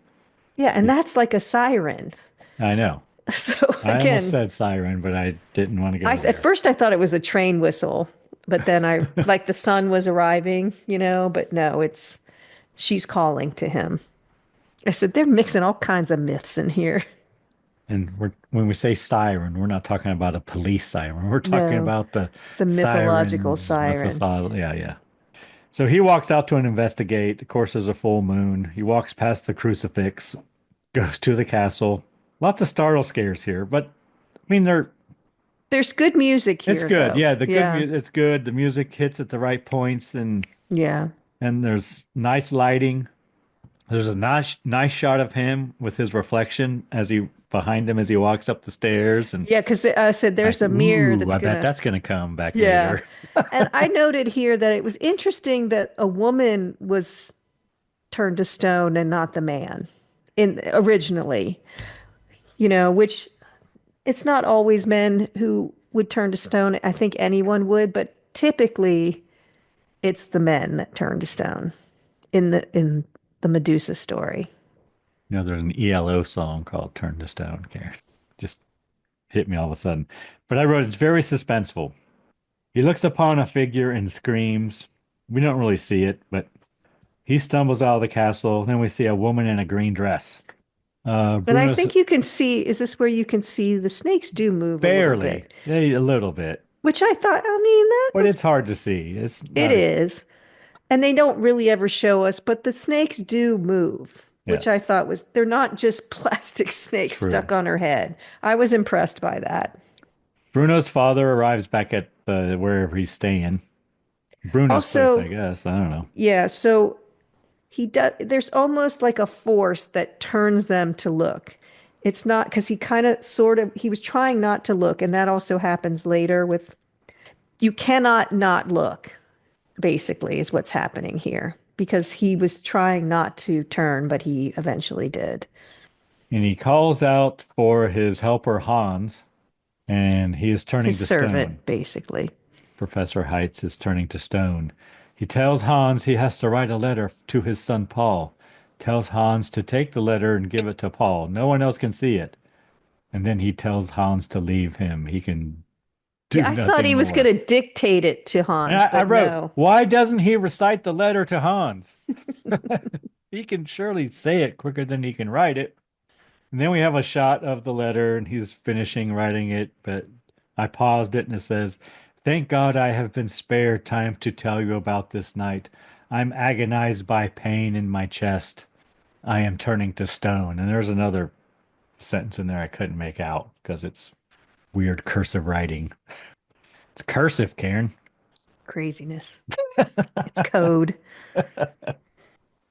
Yeah, and that's like a siren. I know. So I again, almost said siren, but I didn't want to go there. at first I thought it was a train whistle, but then I like the sun was arriving, but no, she's calling to him. I said, they're mixing all kinds of myths in here. And when we say siren, we're not talking about a police siren. We're talking No, about the the mythological sirens, siren. yeah, yeah. So he walks out to investigate. Of course, there's a full moon. He walks past the crucifix, goes to the castle. Lots of startle scares here, but I mean, There's good music it's here, good. though. Yeah, Yeah, it's good. The music hits at the right points, yeah. and there's nice lighting. There's a nice shot of him with his reflection as he behind him as he walks up the stairs, and Yeah, because I said like, there's a mirror ooh, that's I bet gonna. that's gonna come back Yeah. later. And I noted here that it was interesting that a woman was turned to stone and not the man in originally, which it's not always men who would turn to stone. I think anyone would, but typically it's the men that turn to stone in the Medusa story. There's an ELO song called "Turn to Stone." Karen. Just hit me all of a sudden. But I wrote it's very suspenseful. He looks upon a figure and screams. We don't really see it, but he stumbles out of the castle. Then we see a woman in a green dress. And I Bruno's think you can see, is this where you can see the snakes do move a little barely, bit? a little bit, Which I thought, I mean, that but was, it's hard to see. It's it not, is. And they don't really ever show us, but the snakes do move, which I yes, thought was, they're not just plastic snakes true. stuck on her head. I was impressed by that. Bruno's father arrives back at wherever he's staying. Bruno's place, I Also, guess. I don't know. yeah, so he does, there's almost like a force that turns them to look. It's not because he kind of sort of, he was trying not to look. And that also happens later with, you cannot not look, basically, is what's happening here because he was trying not to turn, but he eventually did. And he calls out for his helper Hans, and he is turning His to stone. servant, basically. Professor Heitz is turning to stone. He tells Hans he has to write a letter to his son Paul. Tells Hans to take the letter and give it to Paul. No one else can see it. And then he tells Hans to leave him. He can do Yeah, I thought nothing he was going more. to dictate it to And Hans, I but wrote, no. why doesn't he recite the letter to Hans? He can surely say it quicker than he can write it. And then we have a shot of the letter and he's finishing writing it, but I paused it and it says, thank God I have been spared time to tell you about this night. I'm agonized by pain in my chest. I am turning to stone. And there's another sentence in there I couldn't make out because it's weird cursive writing. It's cursive, Karen. Craziness. It's code.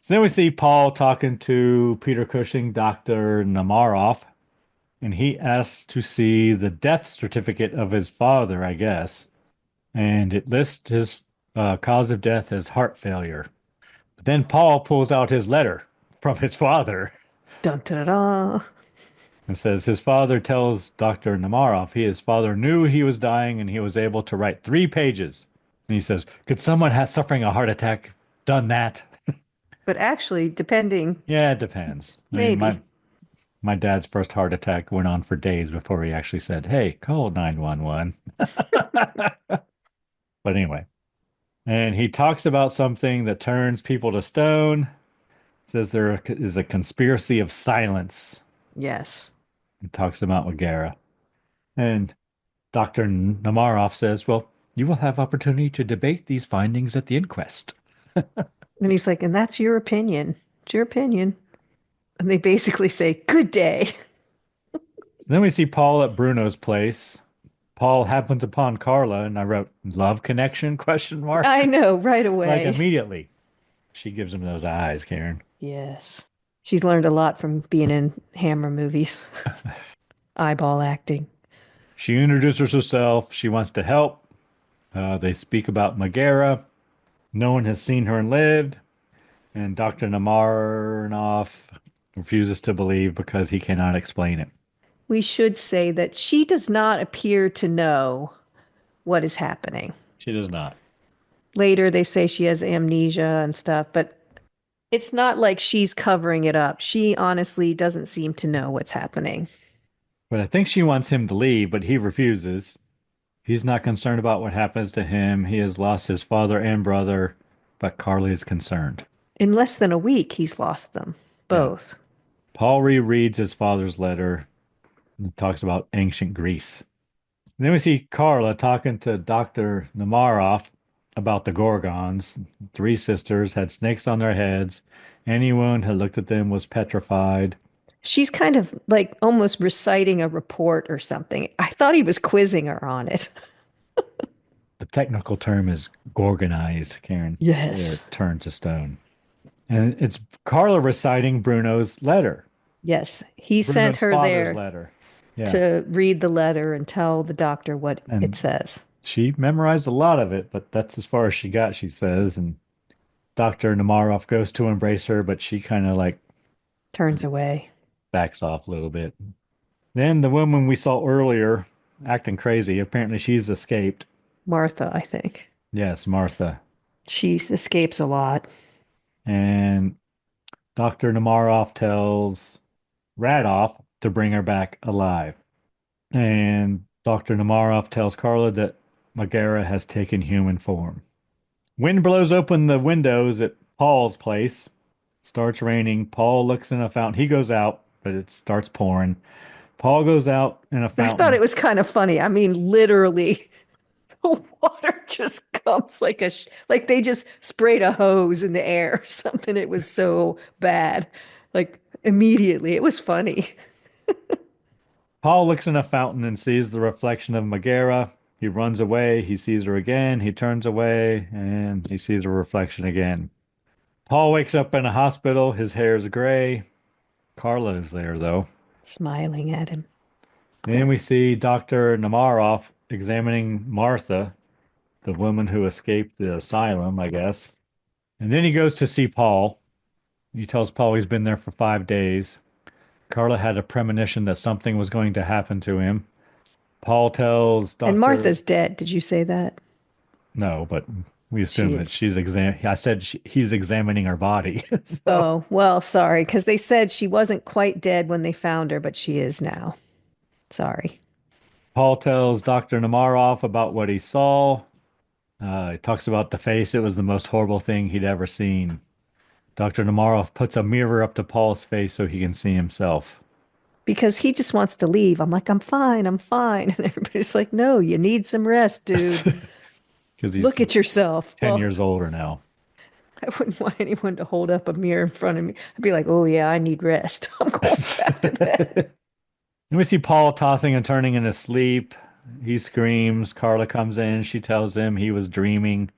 So then we see Paul talking to Peter Cushing, Dr. Namaroff, and he asks to see the death certificate of his father, I guess. And it lists his cause of death as heart failure. But then Paul pulls out his letter from his father Dun, dun, dun, dun. and says his father tells Dr. Namaroff his father knew he was dying and he was able to write 3 pages. And he says, could someone suffering a heart attack done that? But actually, depending, Yeah, it depends. I mean, maybe. my dad's first heart attack went on for days before he actually said, "Hey, call 911." But anyway, and he talks about something that turns people to stone. Says there is a conspiracy of silence. Yes. He talks about Megara. And Dr. Namaroff says, well, you will have opportunity to debate these findings at the inquest. And he's like, and that's your opinion. It's your opinion. And they basically say, good day. So then we see Paul at Bruno's place. Paul happens upon Carla, and I wrote love connection question mark. I know, right Like away. immediately. She gives him those eyes, Karen. Yes. She's learned a lot from being in Hammer movies. Eyeball acting. She introduces herself. She wants to help. They speak about Megara. No one has seen her and lived. And Dr. Namarnoff refuses to believe because he cannot explain it. We should say that she does not appear to know what is happening. She does not. Later, they say she has amnesia and stuff, but it's not like she's covering it up. She honestly doesn't seem to know what's happening. But I think she wants him to leave, but he refuses. He's not concerned about what happens to him. He has lost his father and brother, but Carly is concerned. In less than a week, he's lost them Yeah. both. Paul rereads his father's letter. It talks about ancient Greece. And then we see Carla talking to Dr. Namaroff about the Gorgons. Three sisters had snakes on their heads. Anyone who looked at them was petrified. She's kind of like almost reciting a report or something. I thought he was quizzing her on it. The technical term is gorgonized, Karen. They're Yes. turned to stone. And it's Carla reciting Bruno's letter, Yes. He sent Bruno's her father's there letter. Yeah. to read the letter and tell the doctor what it And says. she memorized a lot of it, but that's as far as she got, she says. And Dr. Namaroff goes to embrace her, but she kind of like Turns away. backs off a little bit. Then the woman we saw earlier acting crazy, apparently she's escaped. Martha, I think. Yes, Martha. She escapes a lot. And Dr. Namaroff tells Radoff to bring her back alive. And Dr. Namaroff tells Carla that Megara has taken human form. Wind blows open the windows at Paul's place. Starts raining. Paul looks in a fountain. He goes out, but it starts pouring. Paul goes out in a I thought fountain. it was kind of funny. I mean, literally, the water just comes like like they just sprayed a hose in the air or something. It was so bad. Like immediately, it was funny. Paul looks in a fountain and sees the reflection of Megara. He runs away. He sees her again. He turns away and he sees her reflection again. Paul wakes up in a hospital. His hair is gray. Carla is there, though. Smiling at him. Then we see Dr. Namaroff examining Martha, the woman who escaped the asylum, I guess. And then he goes to see Paul. He tells Paul he's been there for 5 days. Carla had a premonition that something was going to happen to him. Paul tells Dr. And Martha's dead. Did you say that? No, but we She assume that is. she's I said he's examining her body. So Oh, well, sorry, because they said she wasn't quite dead when they found her, but she is now. Sorry. Paul tells Dr. Namaroff about what he saw. He talks about the face. It was the most horrible thing he'd ever seen. Dr. Namaroff puts a mirror up to Paul's face so he can see himself. Because he just wants to leave. I'm like, I'm fine, I'm fine. And everybody's like, no, you need some rest, dude. Because he's Look at yourself. 10 Well, years older now. I wouldn't want anyone to hold up a mirror in front of me. I'd be like, oh, yeah, I need rest. I'm going back to bed. And we see Paul tossing and turning in his sleep. He screams. Carla comes in. She tells him he was dreaming.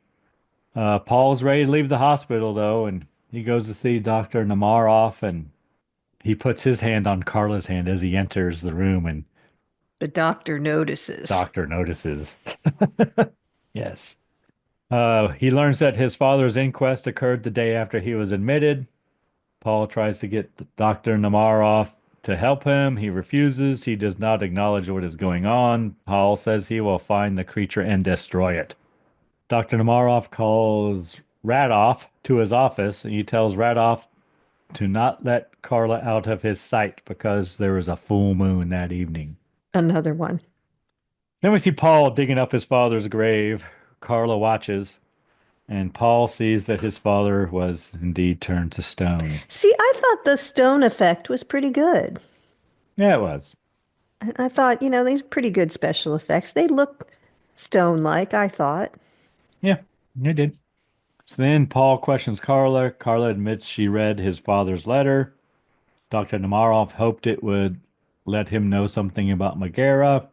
Paul's ready to leave the hospital, though, and he goes to see Dr. Namaroff, and he puts his hand on Carla's hand as he enters the room, and The doctor notices. doctor notices. Yes. He learns that his father's inquest occurred the day after he was admitted. Paul tries to get Dr. Namaroff to help him. He refuses. He does not acknowledge what is going on. Paul says he will find the creature and destroy it. Dr. Namaroff calls Radoff to his office, and he tells Radoff to not let Carla out of his sight because there was a full moon that evening. Another one. Then we see Paul digging up his father's grave. Carla watches, and Paul sees that his father was indeed turned to stone. See, I thought the stone effect was pretty good. Yeah, it was. I thought, these are pretty good special effects. They look stone-like, I thought. Yeah, it did. So then Paul questions Carla. Carla admits she read his father's letter. Dr. Namaroff hoped it would let him know something about Megara.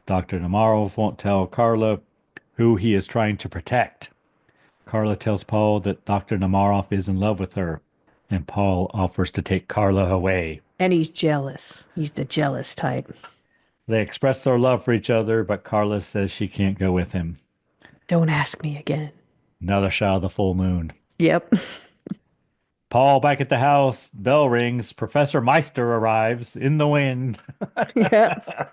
Dr. Namaroff won't tell Carla who he is trying to protect. Carla tells Paul that Dr. Namaroff is in love with her, and Paul offers to take Carla away. And he's jealous. He's the jealous type. They express their love for each other, but Carla says she can't go with him. Don't ask me again. Another shot of the full moon. Yep. Paul back at the house, bell rings, Professor Meister arrives in the wind. Yep.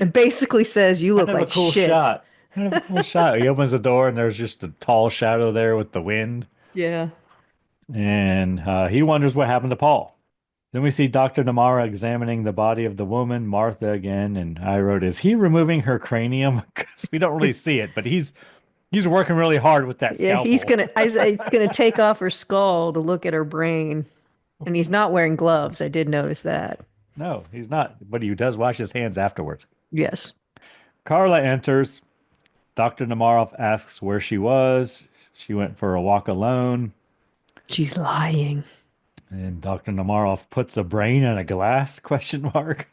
And basically says, you look Kind of like a cool shit. shot. Kind of a cool shot. He opens the door and there's just a tall shadow there with the wind. Yeah. And he wonders what happened to Paul. Then we see Dr. Namara examining the body of the woman, Martha again, and I wrote, is he removing her cranium? Because we don't really see it, but he's working really hard with that Yeah, scalpel. he's gonna take off her skull to look at her brain. And he's not wearing gloves. I did notice that. No, he's not. But he does wash his hands afterwards. Yes. Carla enters. Dr. Namaroff asks where she was. She went for a walk alone. She's lying. And Dr. Namaroff puts a brain in a glass, question mark.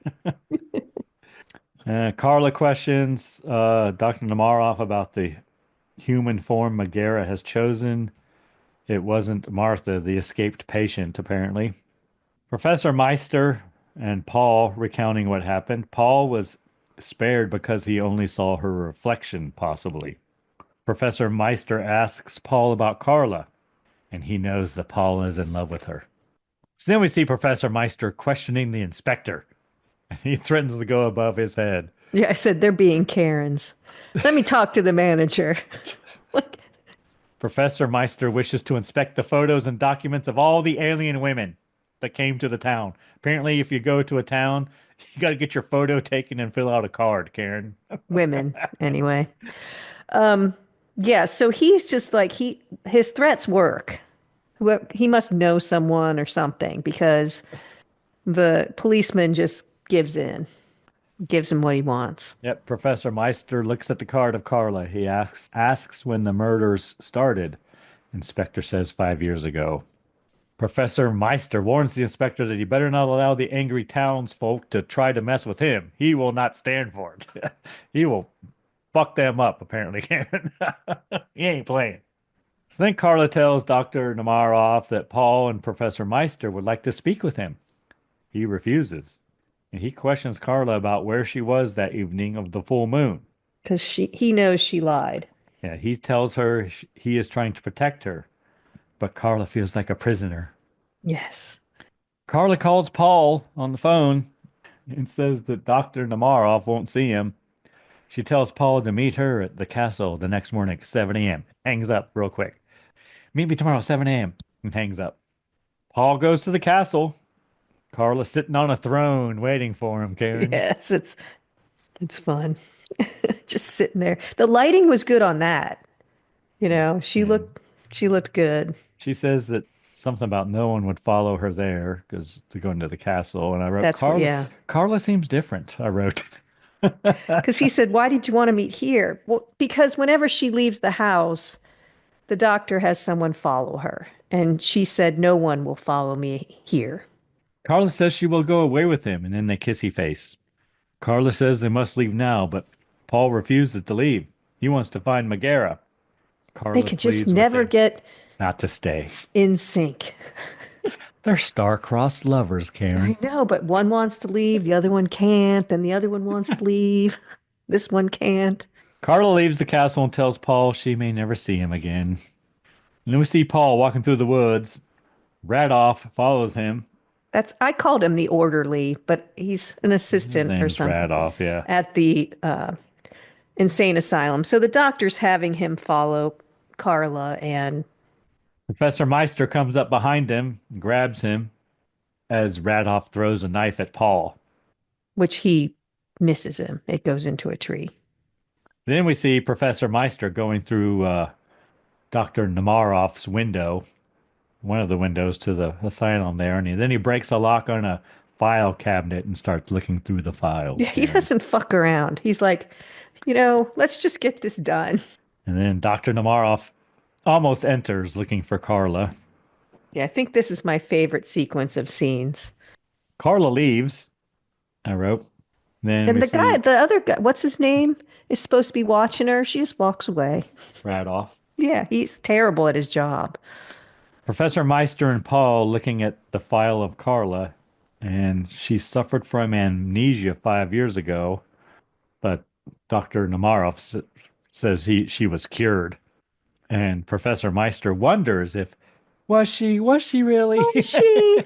Carla questions Dr. Namaroff about the human form Megara has chosen. It wasn't Martha, the escaped patient, apparently. Professor Meister and Paul recounting what happened. Paul was spared because he only saw her reflection, possibly. Professor Meister asks Paul about Carla, and he knows that Paul is in love with her. So then we see Professor Meister questioning the inspector, and he threatens to go above his head. Yeah, I said they're being Karens. Let me talk to the manager. Like, Professor Meister wishes to inspect the photos and documents of all the alien women that came to the town. Apparently, if you go to a town, you got to get your photo taken and fill out a card, Karen. women, anyway. Yeah, so he's just like his threats work. He must know someone or something because the policeman just gives in, gives him what he wants. Yep, Professor Meister looks at the card of Carla. He asks when the murders started. Inspector says 5 years ago. Professor Meister warns the inspector that he better not allow the angry townsfolk to try to mess with him. He will not stand for it. He will fuck them up, apparently, Karen. He ain't playing. So then Carla tells Dr. Namaroff that Paul and Professor Meister would like to speak with him. He refuses. And he questions Carla about where she was that evening of the full moon. Because he knows she lied. Yeah, he tells her he is trying to protect her, but Carla feels like a prisoner. Yes. Carla calls Paul on the phone and says that Dr. Namaroff won't see him. She tells Paul to meet her at the castle the next morning at 7 a.m. Hangs up real quick. Meet me tomorrow, 7 a.m. and hangs up. Paul goes to the castle. Carla's sitting on a throne waiting for him, Karen. Yes, it's fun. Just sitting there. The lighting was good on that. You know, she looked good. She says that something about no one would follow her there because to go into the castle. And I wrote, That's what, Carla, yeah. Carla seems different. I wrote. Because he said, "Why did you want to meet here?" Well, because whenever she leaves the house, the doctor has someone follow her. And she said, "No one will follow me here." Carla says she will go away with him, and then they kissy face. Carla says they must leave now, but Paul refuses to leave. He wants to find Megara. They Carla can just pleads with never him get not to stay. in sync. They're star-crossed lovers, Karen. I know, but one wants to leave, the other one can't, and the other one wants to leave. This one can't. Carla leaves the castle and tells Paul she may never see him again. And then we see Paul walking through the woods. Radoff follows him. I called him the orderly, but he's an His assistant or name's something Radoff, yeah. at the insane asylum. So the doctor's having him follow Carla, and Professor Meister comes up behind him and grabs him as Radoff throws a knife at Paul. which he misses him. It goes into a tree. Then we see Professor Meister going through Dr. Namaroff's window, one of the windows to the asylum there, and then he breaks a lock on a file cabinet and starts looking through the files. Yeah, he doesn't fuck around. He's like, let's just get this done. And then Dr. Namaroff almost enters looking for Carla. Yeah, I think this is my favorite sequence of scenes. Carla leaves, I wrote. Then And we the other guy, what's his name, is supposed to be watching her. She just walks away. Radoff. Yeah, he's terrible at his job. Professor Meister and Paul looking at the file of Carla, and she suffered from amnesia 5 years ago, but Dr. Namaroff says she was cured. And Professor Meister wonders if was she really? Was she?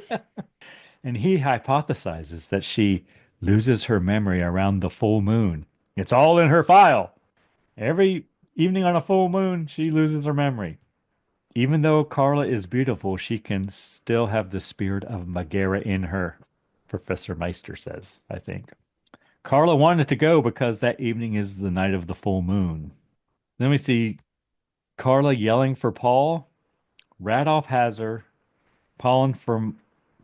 And he hypothesizes that she loses her memory around the full moon. It's all in her file. Every evening on a full moon, she loses her memory. Even though Carla is beautiful, she can still have the spirit of Megara in her, Professor Meister says, I think. Carla wanted to go because that evening is the night of the full moon. Then we see Carla yelling for Paul. Radoff has her. Paul and from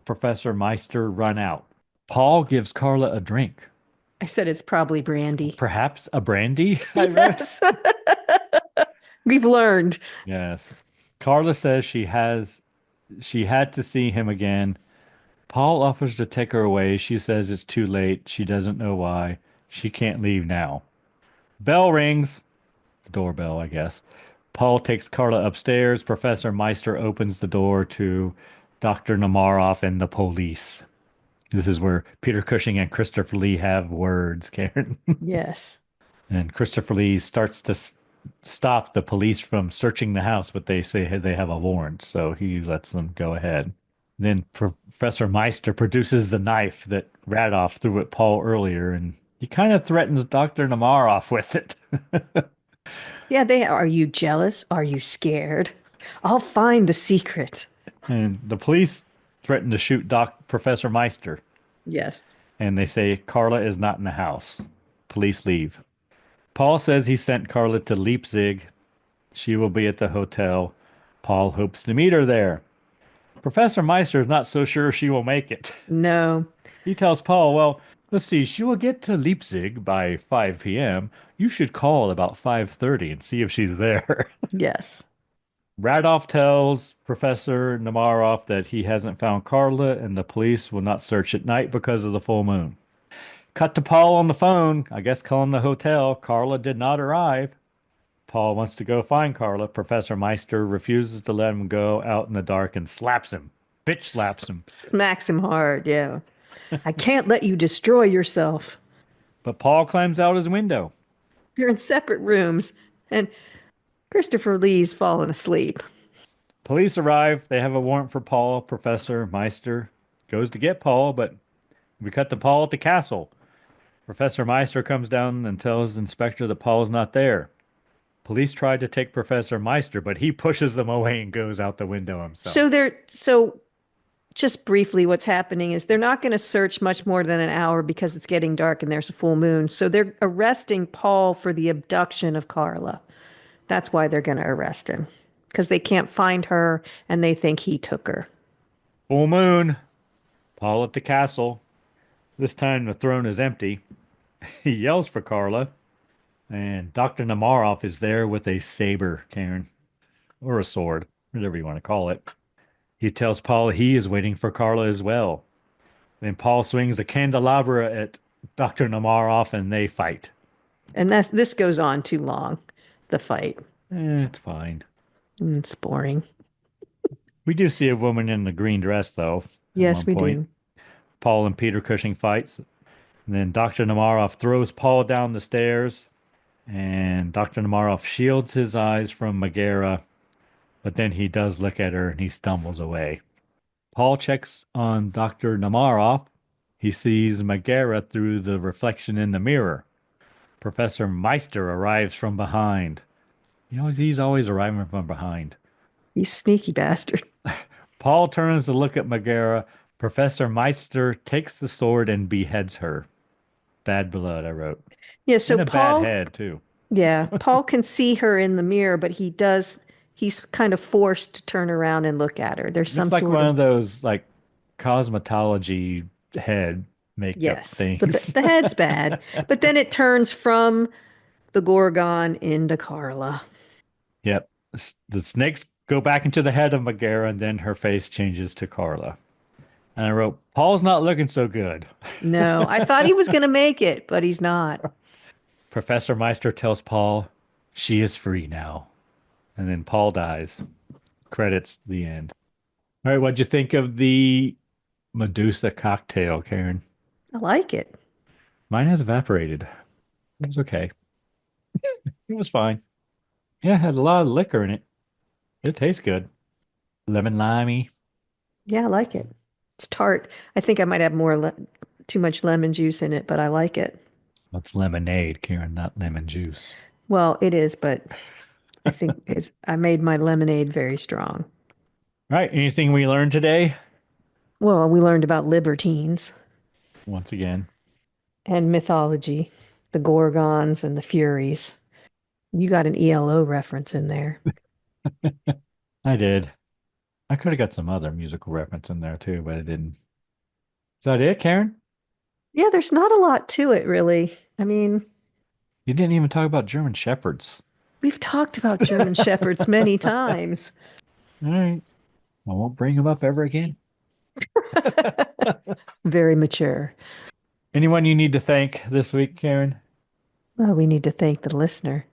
Professor Meister run out. Paul gives Carla a drink. I said it's probably brandy. Perhaps a brandy, I wrote. Yes. We've learned. Yes. Carla says she had to see him again. Paul offers to take her away. She says it's too late. She doesn't know why. She can't leave now. Bell rings. Doorbell, I guess. Paul takes Carla upstairs. Professor Meister opens the door to Dr. Namaroff and the police. This is where Peter Cushing and Christopher Lee have words, Karen. Yes. And Christopher Lee starts to stop the police from searching the house, but they say they have a warrant, so he lets them go ahead. Then Professor Meister produces the knife that Radoff threw at Paul earlier, and he kind of threatens Dr. Namaroff with it. Yeah, are you jealous? Are you scared? I'll find the secret. And the police threaten to shoot Professor Meister, Yes. and they say Carla is not in the house. Police leave. Paul says he sent Carla to Leipzig. She will be at the hotel. Paul hopes to meet her there. Professor Meister is not so sure she will make it. No. He tells Paul, well, let's see, she will get to Leipzig by 5 p.m. You should call about 5:30 and see if she's there. Yes. Radoff tells Professor Namaroff that he hasn't found Carla and the police will not search at night because of the full moon. Cut to Paul on the phone, I guess calling the hotel. Carla did not arrive. Paul wants to go find Carla. Professor Meister refuses to let him go out in the dark and slaps him. Bitch slaps him. Smacks him hard, yeah. I can't let you destroy yourself. But Paul climbs out his window. You're in separate rooms, and Christopher Lee's fallen asleep. Police arrive. They have a warrant for Paul. Professor Meister goes to get Paul, but we cut to Paul at the castle. Professor Meister comes down and tells the inspector that Paul's not there. Police tried to take Professor Meister, but he pushes them away and goes out the window himself. So just briefly, what's happening is they're not going to search much more than an hour because it's getting dark and there's a full moon. So they're arresting Paul for the abduction of Carla. That's why they're going to arrest him, because they can't find her and they think he took her. Full moon. Paul at the castle. This time the throne is empty. He yells for Carla. And Dr. Namaroff is there with a saber, Karen. Or a sword, whatever you want to call it. He tells Paul he is waiting for Carla as well. Then Paul swings a candelabra at Dr. Namaroff and they fight. And this goes on too long, the fight. It's fine. It's boring. We do see a woman in the green dress, though. Yes, we do. Paul and Peter Cushing fights. And then Dr. Namaroff throws Paul down the stairs. And Dr. Namaroff shields his eyes from Megara. But then he does look at her and he stumbles away. Paul checks on Dr. Namaroff. He sees Megara through the reflection in the mirror. Professor Meister arrives from behind. He's always arriving from behind. You sneaky bastard. Paul turns to look at Megara. Professor Meister takes the sword and beheads her. Bad blood, I wrote. Yeah, so and a Paul, bad head, too. Yeah, Paul can see her in the mirror, but he's kind of forced to turn around and look at her. There's some It's like sort one of of those, like, cosmetology head makeup things. The head's bad. But then it turns from the Gorgon into Carla. Yep. The snakes go back into the head of Megara, and then her face changes to Carla. And I wrote, Paul's not looking so good. No, I thought he was going to make it, but he's not. Professor Meister tells Paul, she is free now. And then Paul dies. Credits, the end. All right, what'd you think of the Medusa cocktail, Karen? I like it. Mine has evaporated. It was okay. It was fine. Yeah, it had a lot of liquor in it. It tastes good. Lemon limey. Yeah, I like it. It's tart. I think I might have too much lemon juice in it, but I like it. It's lemonade, Karen, not lemon juice. Well, it is, but I think I made my lemonade very strong. All right, anything we learned today? Well, we learned about libertines. Once again. And mythology, the Gorgons and the Furies. You got an ELO reference in there. I did. I could have got some other musical reference in there too, but I didn't. Is that it, Karen? Yeah, there's not a lot to it, really. I mean, You didn't even talk about German Shepherds. we've talked about German Shepherds many times. All right. I won't bring them up ever again. Very mature. Anyone you need to thank this week, Karen? Well, we need to thank the listener.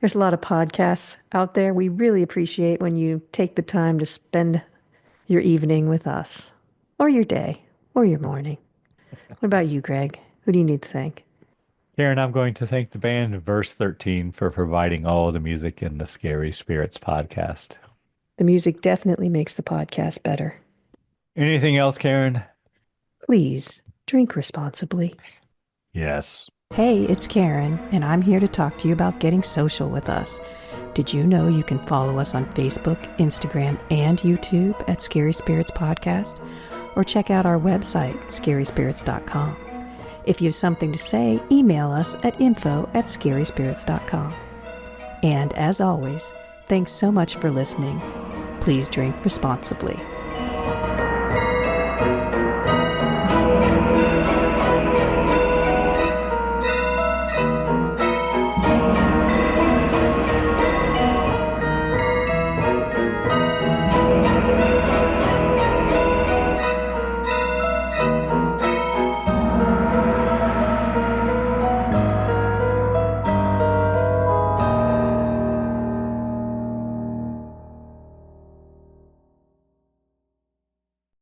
There's a lot of podcasts out there. We really appreciate when you take the time to spend your evening with us, or your day, or your morning. What about you, Greg? Who do you need to thank? Karen, I'm going to thank the band Verse 13 for providing all the music in the Scary Spirits podcast. The music definitely makes the podcast better. Anything else, Karen? Please drink responsibly. Yes. Hey, it's Karen, and I'm here to talk to you about getting social with us. Did you know you can follow us on Facebook, Instagram, and YouTube at Scary Spirits Podcast? Or check out our website, scaryspirits.com. If you have something to say, email us at info@scaryspirits.com. And as always, thanks so much for listening. Please drink responsibly.